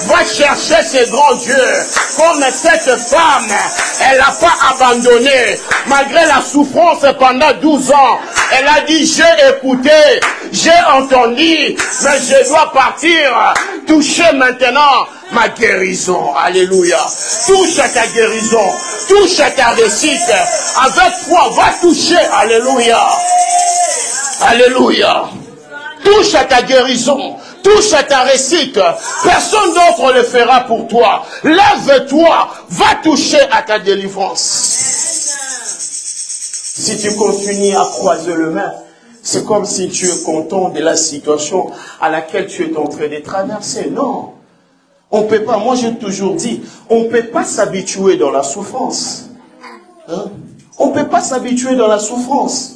Va chercher ce grand Dieu. Comme cette femme, elle n'a pas abandonné. Malgré la souffrance pendant 12 ans. Elle a dit, j'ai écouté, j'ai entendu, mais je dois partir. Toucher maintenant ma guérison. Alléluia. Touche à ta guérison. Touche à ta réussite. Avec foi, va toucher. Alléluia. Alléluia. Touche à ta guérison. Touche à ta réussite. Personne d'autre le fera pour toi. Lève-toi. Va toucher à ta délivrance. Si tu continues à croiser le main, c'est comme si tu es content de la situation à laquelle tu es en train de traverser. Non. On ne peut pas, moi j'ai toujours dit, on ne peut pas s'habituer dans la souffrance. Hein? On ne peut pas s'habituer dans la souffrance.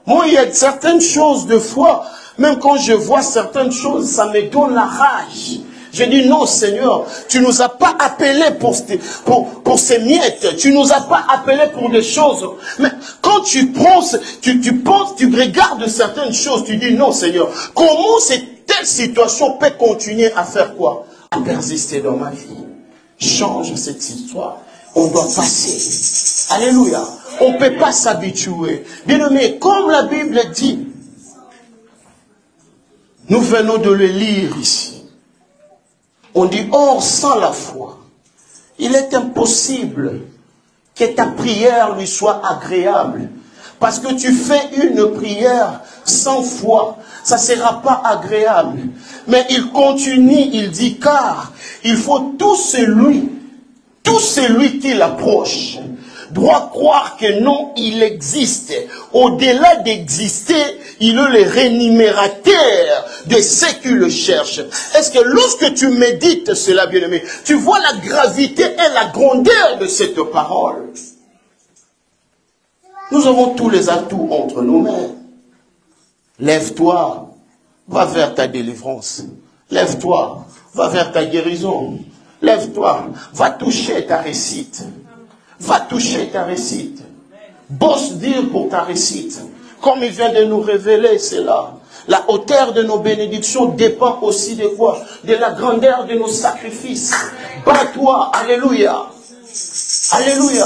Moi, il y a certaines choses de foi, même quand je vois certaines choses, ça me donne la rage. Je dis non, Seigneur, tu nous as pas appelés pour ces miettes, tu nous as pas appelés pour des choses. Mais quand tu penses, tu regardes certaines choses, tu dis non, Seigneur, comment cette telle situation peut continuer à faire quoi? À persister dans ma vie. Change cette histoire. On doit passer. Alléluia. On ne peut pas s'habituer. Bien-aimé, comme la Bible dit, nous venons de le lire ici. On dit, or, sans la foi, il est impossible que ta prière lui soit agréable. Parce que tu fais une prière sans foi, ça ne sera pas agréable. Mais il continue, il dit, car il faut tout celui qui l'approche doit croire que non, il existe. Au-delà d'exister, il est le rémunérateur de ceux qui le cherchent. Est-ce que lorsque tu médites cela, bien-aimé, tu vois la gravité et la grandeur de cette parole? Nous avons tous les atouts entre nos mains. Lève-toi, va vers ta délivrance. Lève-toi, va vers ta guérison. Lève-toi, va toucher ta réussite. Va toucher ta réussite. Bosse dire pour ta réussite. Comme il vient de nous révéler cela. La hauteur de nos bénédictions dépend aussi de quoi? De la grandeur de nos sacrifices. Bats-toi, alléluia. Alléluia.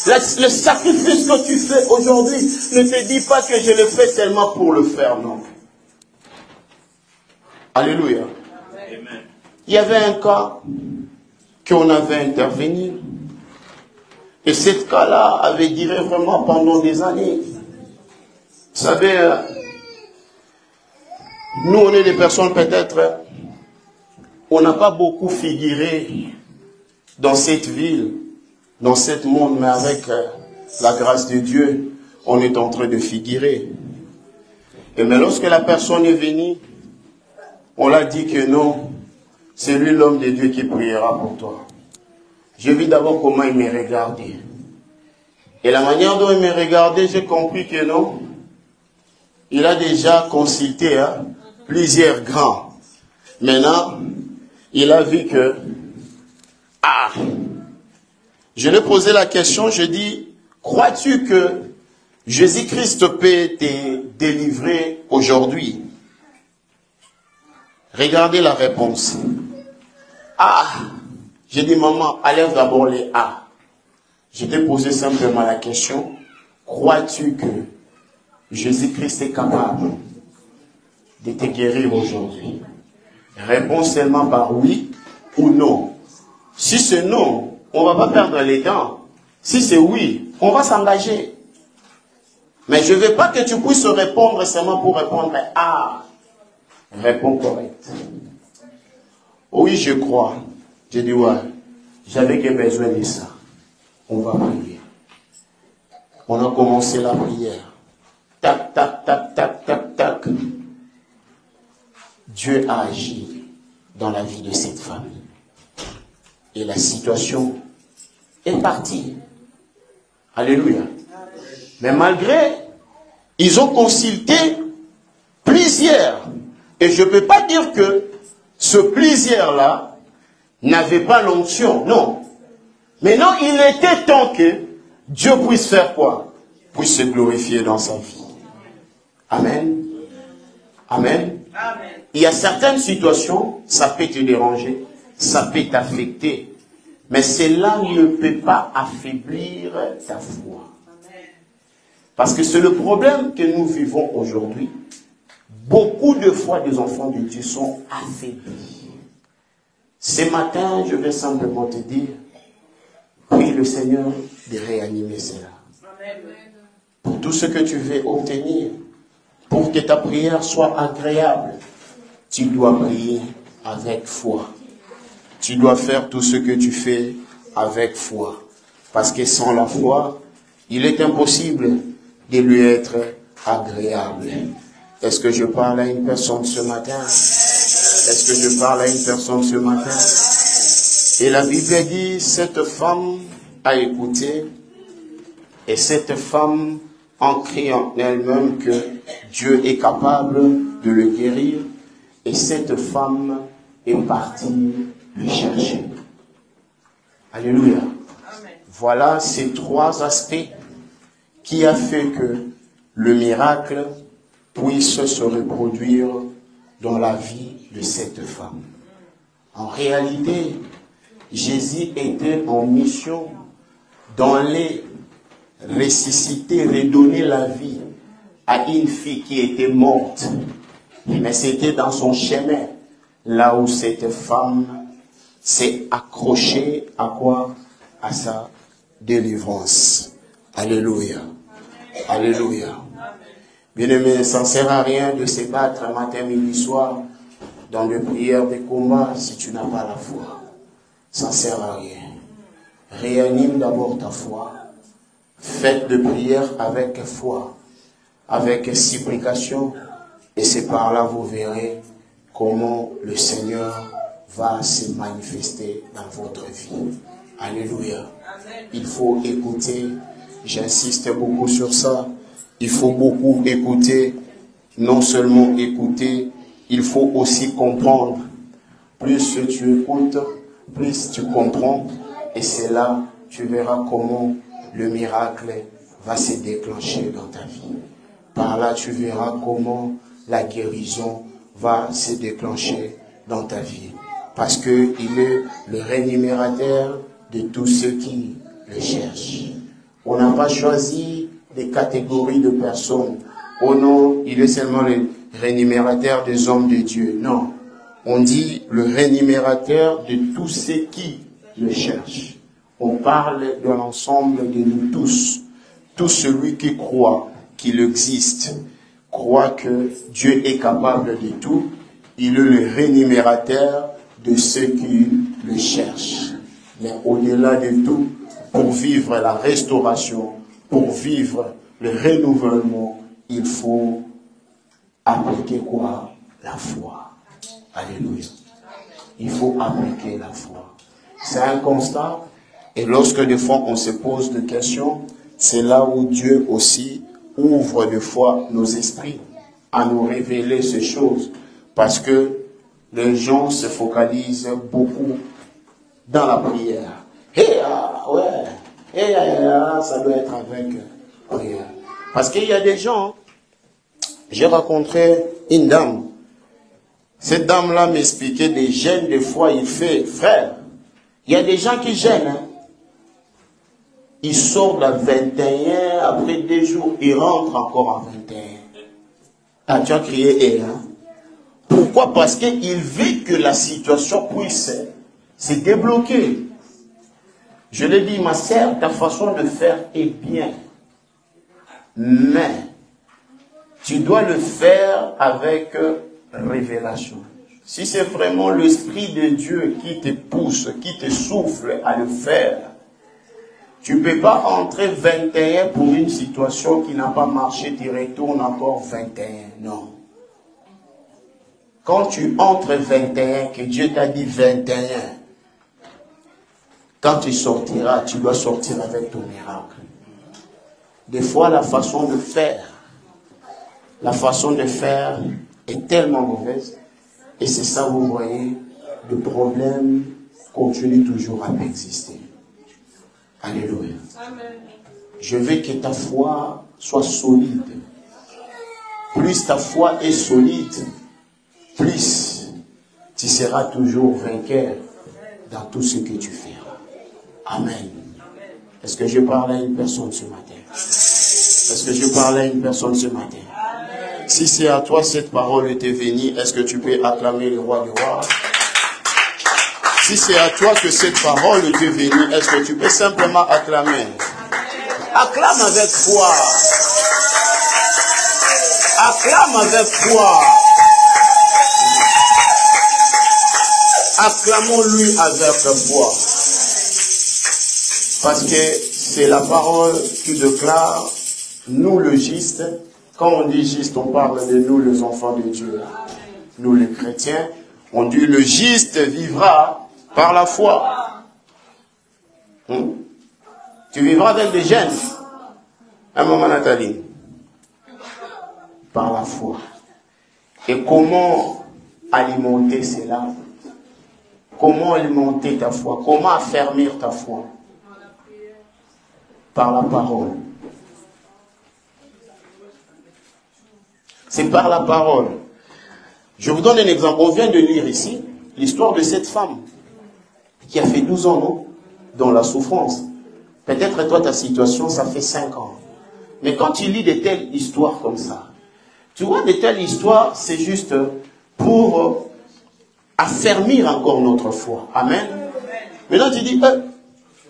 Le sacrifice que tu fais aujourd'hui, ne te dis pas que je le fais seulement pour le faire, non. Alléluia. Amen. Il y avait un cas qu'on avait intervenu. Et ce cas-là avait duré vraiment pendant des années. Vous savez, nous on est des personnes peut-être, on n'a pas beaucoup figuré dans cette ville, dans ce monde, mais avec la grâce de Dieu, on est en train de figurer. Et mais lorsque la personne est venue, on l'a dit que non, c'est lui l'homme de Dieu qui priera pour toi. J'ai vu d'abord comment il me regardait. Et la manière dont il me regardait, j'ai compris que non, il a déjà consulté plusieurs grands. Maintenant, il a vu que, je lui ai posé la question, je dis, crois-tu que Jésus-Christ peut te délivrer aujourd'hui? Regardez la réponse. J'ai dit, maman, enlève d'abord les A. Je t'ai posé simplement la question, crois-tu que Jésus-Christ est capable de te guérir aujourd'hui? Réponds seulement par oui ou non. Si c'est non, on ne va pas perdre les temps. Si c'est oui, on va s'engager. Mais je ne veux pas que tu puisses répondre seulement pour répondre réponds correct. Oui, je crois. J'ai dit, ouais, j'avais que besoin de ça. On va prier. On a commencé la prière. Tac, tac, tac, tac, tac, tac. Dieu a agi dans la vie de cette famille. Et la situation est partie. Alléluia. Mais malgré, ils ont consulté plusieurs. Et je ne peux pas dire que ce plusieurs-là n'avait pas l'onction. Non. Maintenant, il était temps que Dieu puisse faire quoi? Puisse se glorifier dans sa vie. Amen. Amen. Amen. Il y a certaines situations, ça peut te déranger, ça peut t'affecter. Mais cela ne peut pas affaiblir ta foi. Parce que c'est le problème que nous vivons aujourd'hui. Beaucoup de fois, des enfants de Dieu sont affaiblis. Ce matin, je vais simplement te dire, prie le Seigneur de réanimer cela. Pour tout ce que tu veux obtenir, pour que ta prière soit agréable, tu dois prier avec foi. Tu dois faire tout ce que tu fais avec foi. Parce que sans la foi, il est impossible de lui être agréable. Est-ce que je parle à une personne ce matin? Est-ce que je parle à une personne ce matin? Et la Bible dit, cette femme a écouté, et cette femme en criant en elle-même que Dieu est capable de le guérir, et cette femme et partir le chercher. Alléluia. Voilà ces trois aspects qui a fait que le miracle puisse se reproduire dans la vie de cette femme. En réalité, Jésus était en mission d'aller ressusciter, redonner la vie à une fille qui était morte. Mais c'était dans son chemin, là où cette femme s'est accrochée à quoi? À sa délivrance. Alléluia. Alléluia. Bien-aimé, ça ne sert à rien de se battre matin, midi, soir dans des prières, des combats si tu n'as pas la foi. Ça ne sert à rien. Réanime d'abord ta foi. Faites de prières avec foi, avec supplication, et c'est par là vous verrez comment le Seigneur va se manifester dans votre vie. Alléluia. Il faut écouter, j'insiste beaucoup sur ça, il faut beaucoup écouter, non seulement écouter, il faut aussi comprendre. Plus tu écoutes, plus tu comprends, et c'est là tu verras comment le miracle va se déclencher dans ta vie. Par là tu verras comment la guérison va se déclencher dans ta vie. Parce qu'il est le rémunérateur de tous ceux qui le cherchent. On n'a pas choisi des catégories de personnes. Oh non, il est seulement le rémunérateur des hommes de Dieu. Non, on dit le rémunérateur de tous ceux qui le cherchent. On parle de l'ensemble de nous tous. Tout celui qui croit qu'il existe, croit que Dieu est capable de tout, il est le rémunérateur de ceux qui le cherchent. Mais au-delà de tout, pour vivre la restauration, pour vivre le renouvellement, il faut appliquer quoi? La foi. Alléluia. Il faut appliquer la foi. C'est un constat. Et lorsque des fois on se pose des questions, c'est là où Dieu aussi ouvre des fois nos esprits à nous révéler ces choses. Parce que les gens se focalisent beaucoup dans la prière. Ça doit être avec prière. Parce qu'il y a des gens, j'ai rencontré une dame. Cette dame-là m'expliquait des jeûnes, des fois il fait, frère, il y a des gens qui gênent. Hein. Ils sortent à 21, après 2 jours, ils rentrent encore à 21. Ah, tu as crié, hein? Pourquoi? Parce qu'il veut que la situation puisse se débloquer. Je l'ai dit, ma sœur, ta façon de faire est bien. Mais, tu dois le faire avec révélation. Si c'est vraiment l'Esprit de Dieu qui te pousse, qui te souffle à le faire, tu ne peux pas entrer 21 pour une situation qui n'a pas marché, tu retournes encore 21. Non. Quand tu entres 21, que Dieu t'a dit 21, quand tu sortiras, tu dois sortir avec ton miracle. Des fois, la façon de faire est tellement mauvaise. Et c'est ça, vous voyez, le problème continue toujours à exister. Alléluia. Amen. Je veux que ta foi soit solide. Plus ta foi est solide, plus tu seras toujours vainqueur dans tout ce que tu feras. Amen. Est-ce que je parle à une personne ce matin? Est-ce que je parle à une personne ce matin? Si c'est à toi cette parole était venue, est-ce que tu peux acclamer le roi du roi? Si c'est à toi que cette parole était venue, est-ce que tu peux simplement acclamer? Acclame avec foi. Acclame avec foi. Acclamons-lui avec foi. Parce que c'est la parole qui déclare, nous le juste. Quand on dit juste, on parle de nous les enfants de Dieu. Nous les chrétiens, on dit le juste vivra par la foi. Tu vivras avec des gènes. Un moment, Nathalie. Par la foi. Et comment alimenter cela? Comment alimenter ta foi? Comment affermir ta foi? Par la parole. C'est par la parole. Je vous donne un exemple. On vient de lire ici l'histoire de cette femme qui a fait 12 ans, non? Dans la souffrance. Peut-être toi, ta situation, ça fait 5 ans. Mais quand tu lis de telles histoires comme ça, tu vois, de telles histoires, c'est juste pour affermir encore notre foi. Amen. Maintenant, tu dis,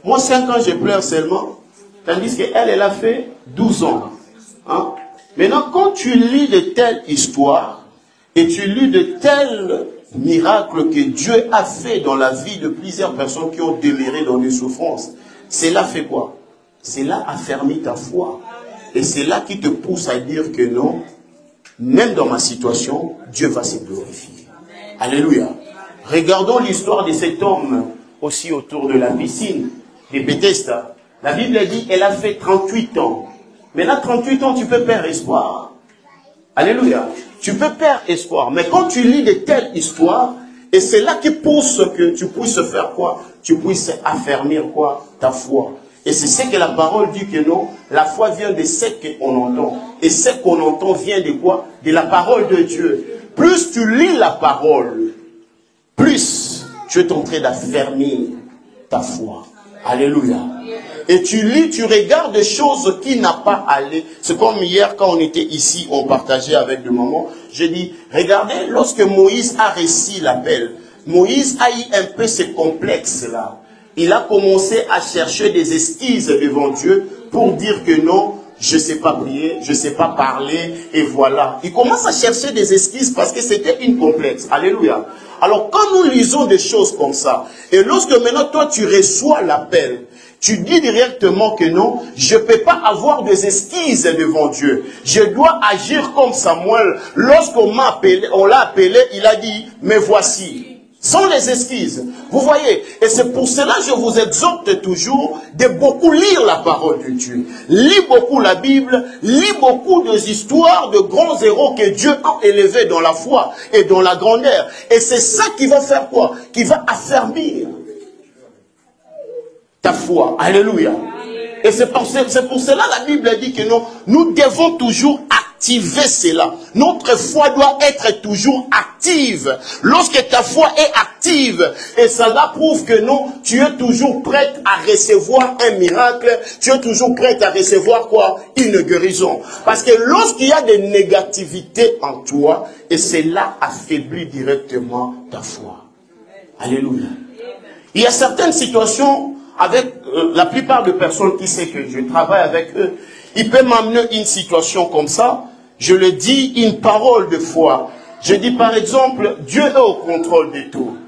moi, 5 ans, je pleure seulement, tandis qu'elle, elle a fait 12 ans. Hein? Maintenant, quand tu lis de telles histoires, et tu lis de tels miracles que Dieu a fait dans la vie de plusieurs personnes qui ont demeuré dans des souffrances, cela fait quoi? Cela affermit ta foi. Et c'est là qui te pousse à dire que non, même dans ma situation, Dieu va se glorifier. Alléluia. Regardons l'histoire de cet homme aussi autour de la piscine de Bethesda. La Bible dit elle a fait 38 ans. Maintenant, 38 ans, tu peux perdre espoir. Alléluia. Tu peux perdre espoir. Mais quand tu lis de telles histoires, et c'est là qui pousse que tu puisses faire quoi? Tu puisses affermir quoi? Ta foi. Et c'est ce que la parole dit que non, la foi vient de ce qu'on entend. Et ce qu'on entend vient de quoi? De la parole de Dieu. Plus tu lis la parole, plus tu es en train d'affermir ta foi. Alléluia. Et tu lis, tu regardes des choses qui n'ont pas allé. C'est comme hier quand on était ici, on partageait avec le maman. J'ai dit, regardez, lorsque Moïse a réussi l'appel, Moïse a eu un peu ce complexe-là. Il a commencé à chercher des excuses devant Dieu pour dire que non, je ne sais pas prier, je ne sais pas parler, et voilà. Il commence à chercher des excuses parce que c'était une complexe. Alléluia. Alors quand nous lisons des choses comme ça, et lorsque maintenant toi tu reçois l'appel, tu dis directement que non, je ne peux pas avoir des excuses devant Dieu. Je dois agir comme Samuel. Lorsqu'on m'a appelé, on l'a appelé, il a dit, mais voici. Sans les excuses. Vous voyez, et c'est pour cela que je vous exhorte toujours de beaucoup lire la parole de Dieu. Lis beaucoup la Bible, lis beaucoup des histoires de grands héros que Dieu a élevés dans la foi et dans la grandeur. Et c'est ça qui va faire quoi? Qui va affermir ta foi. Alléluia. Et c'est pour cela la Bible dit que non, nous devons toujours activer cela. Notre foi doit être toujours active. Lorsque ta foi est active, et cela prouve que non, tu es toujours prête à recevoir un miracle, tu es toujours prête à recevoir quoi? Une guérison. Parce que lorsqu'il y a des négativités en toi, et cela affaiblit directement ta foi. Alléluia. Il y a certaines situations avec la plupart des personnes qui savent que je travaille avec eux, ils peuvent m'amener une situation comme ça, je le dis, une parole de foi. Je dis par exemple, Dieu est au contrôle de tout.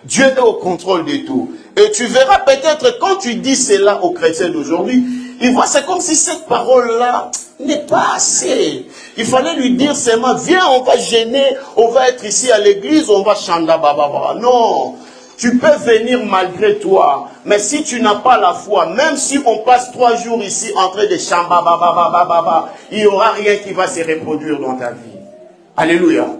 Dieu est au contrôle de tout. Et tu verras peut-être quand tu dis cela aux chrétiens d'aujourd'hui, ils voient c'est comme si cette parole-là n'est pas assez. Il fallait lui dire seulement, viens, on va gêner, on va être ici à l'église, on va chanter, bababa. Non. Tu peux venir malgré toi, mais si tu n'as pas la foi, même si on passe 3 jours ici en train de chanter, il n'y aura rien qui va se reproduire dans ta vie. Alléluia. Amen.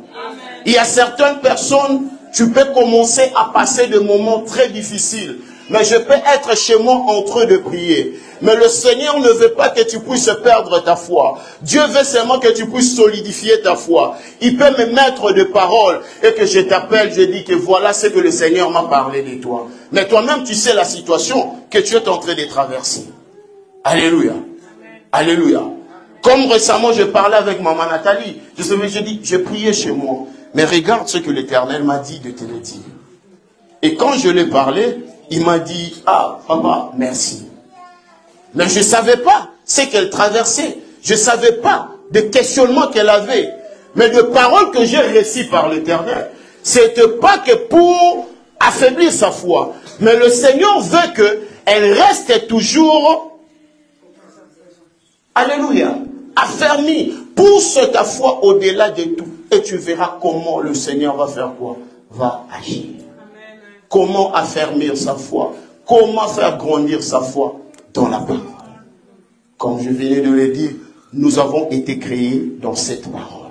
Il y a certaines personnes, tu peux commencer à passer des moments très difficiles, mais je peux être chez moi en train de prier. Mais le Seigneur ne veut pas que tu puisses perdre ta foi. Dieu veut seulement que tu puisses solidifier ta foi. Il peut me mettre de paroles et que je t'appelle, je dis que voilà ce que le Seigneur m'a parlé de toi. Mais toi-même, tu sais la situation que tu es en train de traverser. Alléluia. Alléluia. Comme récemment, je parlais avec maman Nathalie. Je dis, je priais chez moi. Mais regarde ce que l'Éternel m'a dit de te le dire. Et quand je lui ai parlé, il m'a dit, ah, papa, merci. Mais je ne savais pas ce qu'elle traversait. Je ne savais pas des questionnements qu'elle avait. Mais de paroles que j'ai reçues par l'Éternel, c'était pas que pour affaiblir sa foi. Mais le Seigneur veut qu'elle reste toujours, alléluia, affermie. Pousse ta foi au-delà de tout. Et tu verras comment le Seigneur va faire quoi? Va agir. Comment affermir sa foi? Comment faire grandir sa foi dans la parole? Comme je venais de le dire, nous avons été créés dans cette parole.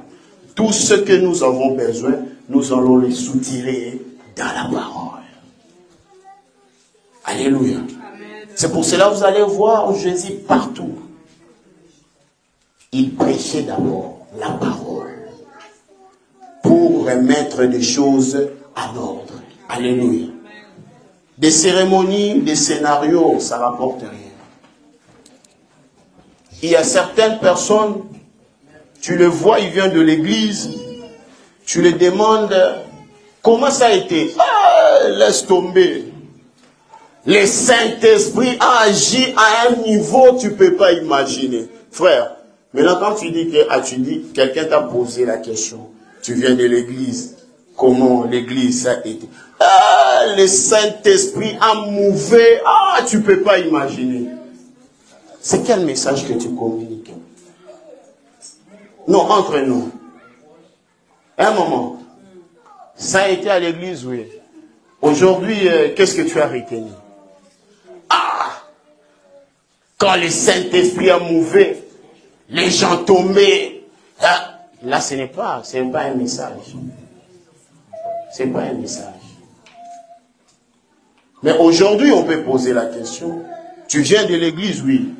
Tout ce que nous avons besoin, nous allons les soutirer dans la parole. Alléluia. C'est pour cela que vous allez voir Jésus partout. Il prêchait d'abord la parole pour remettre des choses à l'ordre. Alléluia. Des cérémonies, des scénarios, ça ne rapporte rien. Il y a certaines personnes, tu le vois, il vient de l'église, tu lui demandes comment ça a été. Ah, laisse tomber. Le Saint-Esprit a agi à un niveau que tu ne peux pas imaginer. Frère, maintenant quand tu dis que quelqu'un t'a posé la question, tu viens de l'église, comment l'église a été. Ah, le Saint-Esprit a mouvé, ah, tu ne peux pas imaginer. C'est quel message que tu communiques? Non, entre nous. Un moment. Ça a été à l'église, oui. Aujourd'hui, qu'est-ce que tu as retenu? Ah! Quand le Saint-Esprit a mouvé, les gens tombaient. Ah, là, ce n'est pas un message. Ce n'est pas un message. Mais aujourd'hui, on peut poser la question. Tu viens de l'église, oui.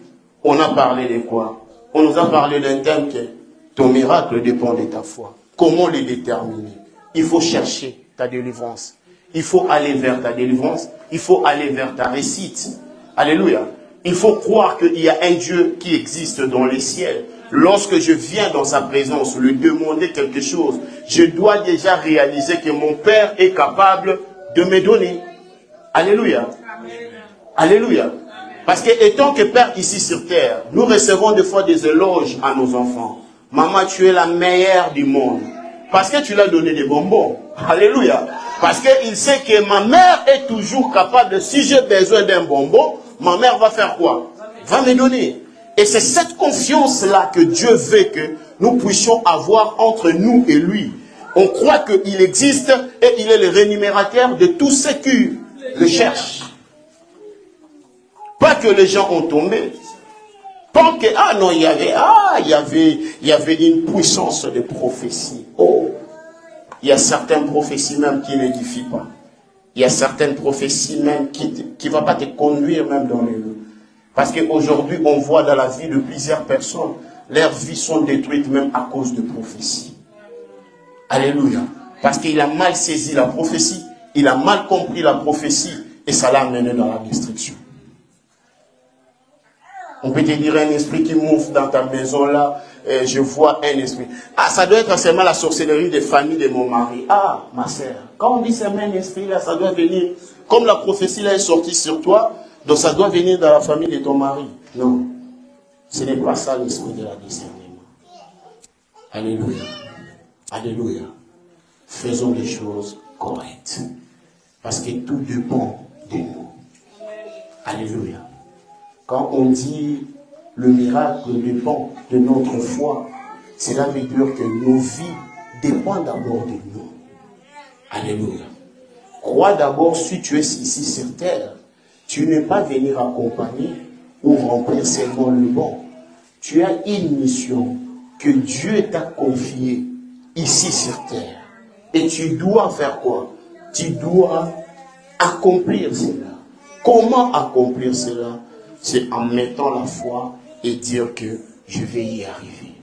On a parlé de quoi? On nous a parlé d'un thème que ton miracle dépend de ta foi. Comment le déterminer? Il faut chercher ta délivrance. Il faut aller vers ta délivrance. Il faut aller vers ta réussite. Alléluia. Il faut croire qu'il y a un Dieu qui existe dans les ciels. Lorsque je viens dans sa présence, lui demander quelque chose, je dois déjà réaliser que mon Père est capable de me donner. Alléluia. Alléluia. Parce que étant que Père ici sur terre, nous recevons des fois des éloges à nos enfants. Maman, tu es la meilleure du monde. Parce que tu l'as donné des bonbons. Alléluia. Parce qu'il sait que ma mère est toujours capable de, si j'ai besoin d'un bonbon, ma mère va faire quoi? Va me donner. Et c'est cette confiance-là que Dieu veut que nous puissions avoir entre nous et lui. On croit qu'il existe et il est le rémunérateur de tous ceux qui le cherchent. Pas que les gens ont tombé. Pas que, ah non, il y avait une puissance de prophétie. Oh, il y a certaines prophéties même qui n'édifient pas. Il y a certaines prophéties même qui ne vont pas te conduire même dans les lieux. Parce qu'aujourd'hui, on voit dans la vie de plusieurs personnes, leurs vies sont détruites même à cause de prophéties. Alléluia. Parce qu'il a mal saisi la prophétie, il a mal compris la prophétie et ça l'a amené dans la destruction. On peut te dire un esprit qui m'ouvre dans ta maison là, je vois un esprit. Ah, ça doit être seulement la sorcellerie des familles de mon mari. Ah, ma sœur, quand on dit seulement un esprit là, ça doit venir, comme la prophétie là est sortie sur toi, donc ça doit venir dans la famille de ton mari. Non, ce n'est pas ça l'esprit de la discernement. Alléluia. Alléluia. Faisons les choses correctes. Parce que tout dépend de nous. Alléluia. Quand on dit le miracle dépend de notre foi, cela veut dire que nos vies dépendent d'abord de nous. Alléluia. Crois d'abord, si tu es ici sur terre, tu n'es pas venir accompagner ou remplir seulement le bon. Tu as une mission que Dieu t'a confiée ici sur terre. Et tu dois faire quoi? Tu dois accomplir cela. Comment accomplir cela? C'est en mettant la foi et dire que je vais y arriver.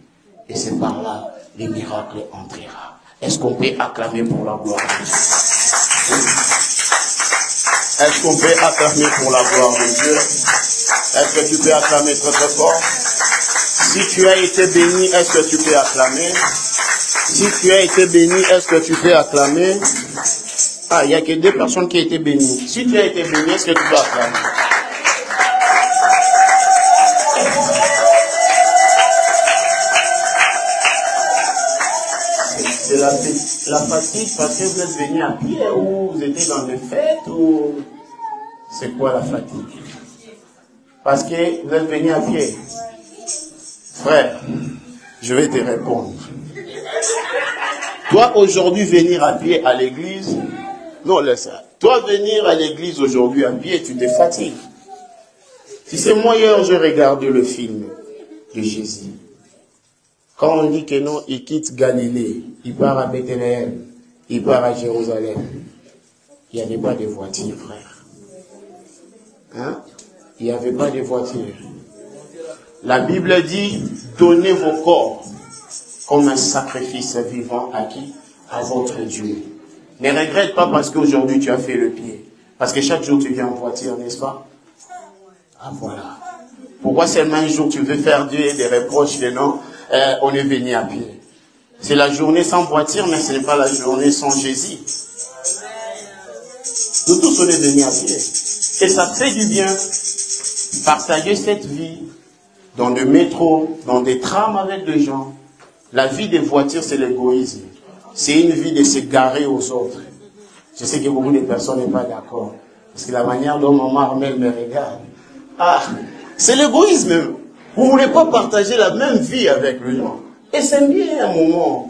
Et c'est par là que le miracle entrera. Est-ce qu'on peut acclamer pour la gloire de Dieu? Est-ce qu'on peut acclamer pour la gloire de Dieu? Est-ce que tu peux acclamer très très fort? Si tu as été béni, est-ce que tu peux acclamer? Si tu as été béni, est-ce que tu peux acclamer? Ah, il n'y a que 2 personnes qui ont été bénies. Si tu as été béni, est-ce que tu peux acclamer? C'est la fatigue parce que vous êtes venu à pied ou vous étiez dans des fêtes ou c'est quoi la fatigue? Parce que vous êtes venu à pied. Frère, je vais te répondre. Toi aujourd'hui venir à pied à l'église, non laisse ça. Toi venir à l'église aujourd'hui à pied, tu te fatigues. Si c'est moi hier, je regardais le film de Jésus. Quand on dit que non, il quitte Galilée, il part à Bethléem, il part à Jérusalem. Il n'y avait pas de voiture, frère. Hein? Il n'y avait pas de voiture. La Bible dit, donnez vos corps comme un sacrifice vivant à qui? À votre Dieu. Ne regrette pas parce qu'aujourd'hui tu as fait le pied. Parce que chaque jour tu viens en voiture, n'est-ce pas? Ah voilà. Pourquoi seulement un jour tu veux faire Dieu des reproches de non, on est venu à pied. C'est la journée sans voiture, mais ce n'est pas la journée sans Jésus. Nous tous on est venus à pied. Et ça fait du bien partager cette vie dans des métros, dans des trams avec des gens. La vie des voitures, c'est l'égoïsme. C'est une vie de se garer aux autres. Je sais que beaucoup de personnes n'est pas d'accord. Parce que la manière dont maman Armel me regarde, ah, c'est l'égoïsme. Vous ne voulez pas partager la même vie avec les gens. Et c'est bien un moment.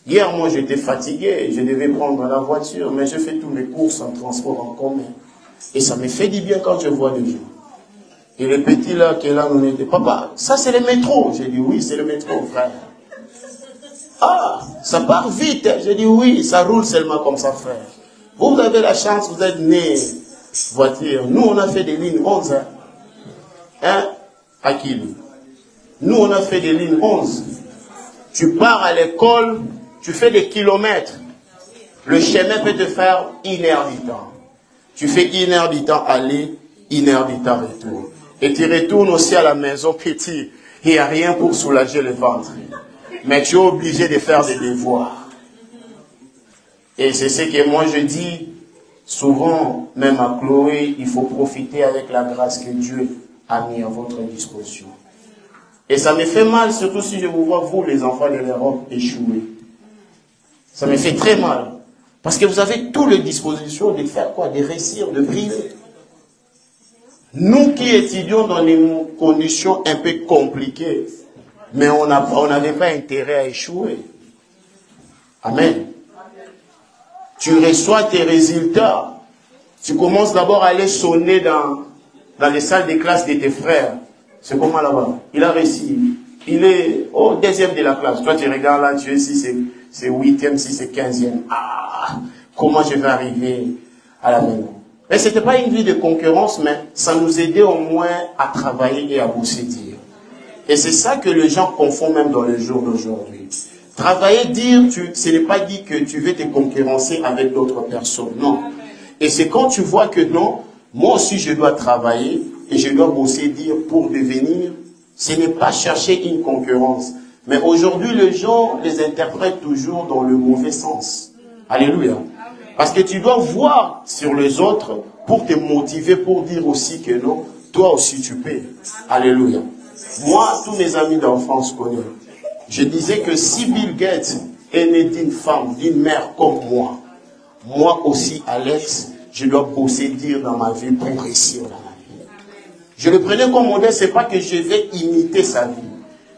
Hier, moi, j'étais fatigué. Je devais prendre la voiture, mais je fais tous mes courses en transport en commun. Et ça me fait du bien quand je vois des gens. Et le petit là, qui est là, nous était, papa, ça c'est le métro. J'ai dit, oui, c'est le métro, frère. Ah, ça part vite. J'ai dit, oui, ça roule seulement comme ça, frère. Vous avez la chance, vous êtes né voiture. Nous, on a fait des lignes 11. Hein? À qui? Nous, on a fait des lignes 11. Tu pars à l'école, tu fais des kilomètres. Le chemin peut te faire 1 heure du temps. Tu fais 1 heure du temps aller, 1 heure du temps retour. Et tu retournes aussi à la maison petit. Il n'y a rien pour soulager le ventre. Mais tu es obligé de faire des devoirs. Et c'est ce que moi je dis souvent, même à Chloé, il faut profiter avec la grâce que Dieu a mis à votre disposition. Et ça me fait mal, surtout si je vous vois, vous les enfants de l'Europe, échouer. Ça me fait très mal. Parce que vous avez toutes les dispositions de faire quoi? De réussir, de briller. Nous qui étudions dans des conditions un peu compliquées, mais on n'avait pas intérêt à échouer. Amen. Tu reçois tes résultats. Tu commences d'abord à aller sonner dans les salles de classe de tes frères. C'est comment là-bas? Il a réussi. Il est au 2e de la classe. Toi, tu regardes là, tu es si c'est 8e, si c'est 15e. Ah, comment je vais arriver à la maison? Mais ce n'était pas une vie de concurrence, mais ça nous aidait au moins à travailler et à bosser dire. Et c'est ça que les gens confondent même dans le jour d'aujourd'hui. Travailler, dire, ce n'est pas dit que tu veux te concurrencer avec d'autres personnes. Non. Et c'est quand tu vois que non, moi aussi je dois travailler et je dois bosser dire pour devenir. Ce n'est pas chercher une concurrence. Mais aujourd'hui, les gens les interprètent toujours dans le mauvais sens. Alléluia. Parce que tu dois voir sur les autres pour te motiver, pour dire aussi que non, toi aussi tu peux. Alléluia. Moi, tous mes amis d'enfance connaissent. Je disais que si Bill Gates est né d'une femme, d'une mère comme moi aussi, Alex, je dois bosser dire dans ma vie pour réussir dans ma vie. Je le prenais comme modèle, c'est pas que je vais imiter sa vie,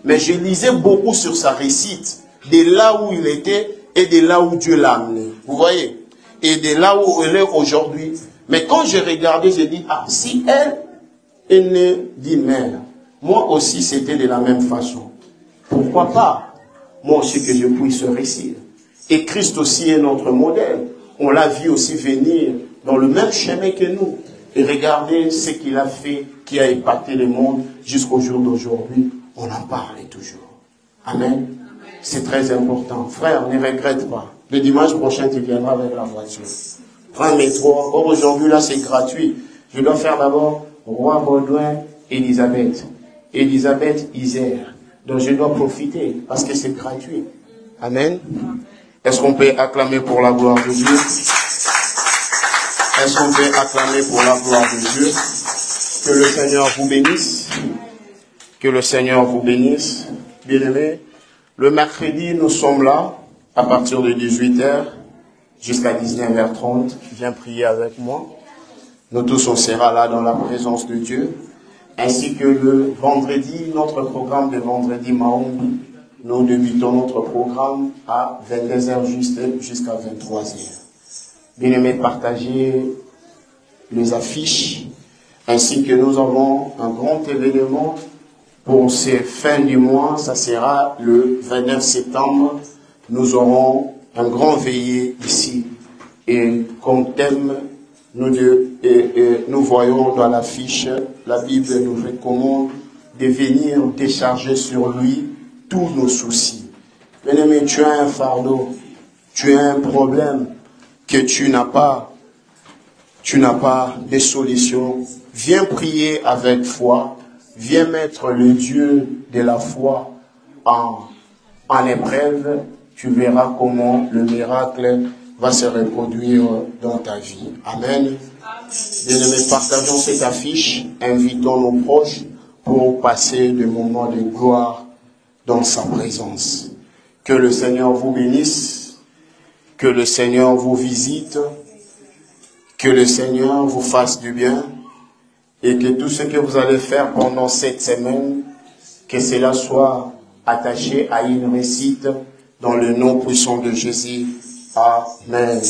mais je lisais beaucoup sur sa réussite, de là où il était et de là où Dieu l'a amené. Vous voyez? Et de là où elle est aujourd'hui. Mais quand je regardais, j'ai dit, ah, si elle est née d'une mère, moi aussi c'était de la même façon. Pourquoi pas? Moi aussi que je puisse réussir. Et Christ aussi est notre modèle. On l'a vu aussi venir dans le même chemin que nous. Et regardez ce qu'il a fait, qui a impacté le monde jusqu'au jour d'aujourd'hui. On en parle toujours. Amen. C'est très important. Frère, ne regrette pas. Le dimanche prochain, tu viendras avec la voiture. Prends un métro. Or, aujourd'hui, là, c'est gratuit. Je dois faire d'abord Roi Baudouin, Elisabeth. Elisabeth Isère. Donc, je dois profiter parce que c'est gratuit. Amen. Est-ce qu'on peut acclamer pour la gloire de Dieu? Est-ce qu'on peut acclamer pour la gloire de Dieu? Que le Seigneur vous bénisse. Que le Seigneur vous bénisse. Bien-aimés, le mercredi, nous sommes là. À partir de 18h jusqu'à 19h30, viens prier avec moi. Nous tous, on sera là dans la présence de Dieu. Ainsi que le vendredi, notre programme de vendredi Mahombi, nous débutons notre programme à 22h jusqu'à 23h. Bien-aimés, partagez les affiches, ainsi que nous avons un grand événement pour ces fins du mois. Ça sera le 29 septembre. Nous aurons un grand veillée ici. Et comme thème, nous voyons dans l'affiche, la Bible nous recommande de venir décharger sur lui tous nos soucis. Bien-aimé, tu as un fardeau, tu as un problème que tu n'as pas de solution. Viens prier avec foi, viens mettre le Dieu de la foi en épreuve, tu verras comment le miracle va se reproduire dans ta vie. Amen. Bien-aimés, partageons cette affiche, invitons nos proches pour passer des moments de gloire dans sa présence. Que le Seigneur vous bénisse, que le Seigneur vous visite, que le Seigneur vous fasse du bien et que tout ce que vous allez faire pendant cette semaine, que cela soit attaché à une réussite dans le nom puissant de Jésus. Amen.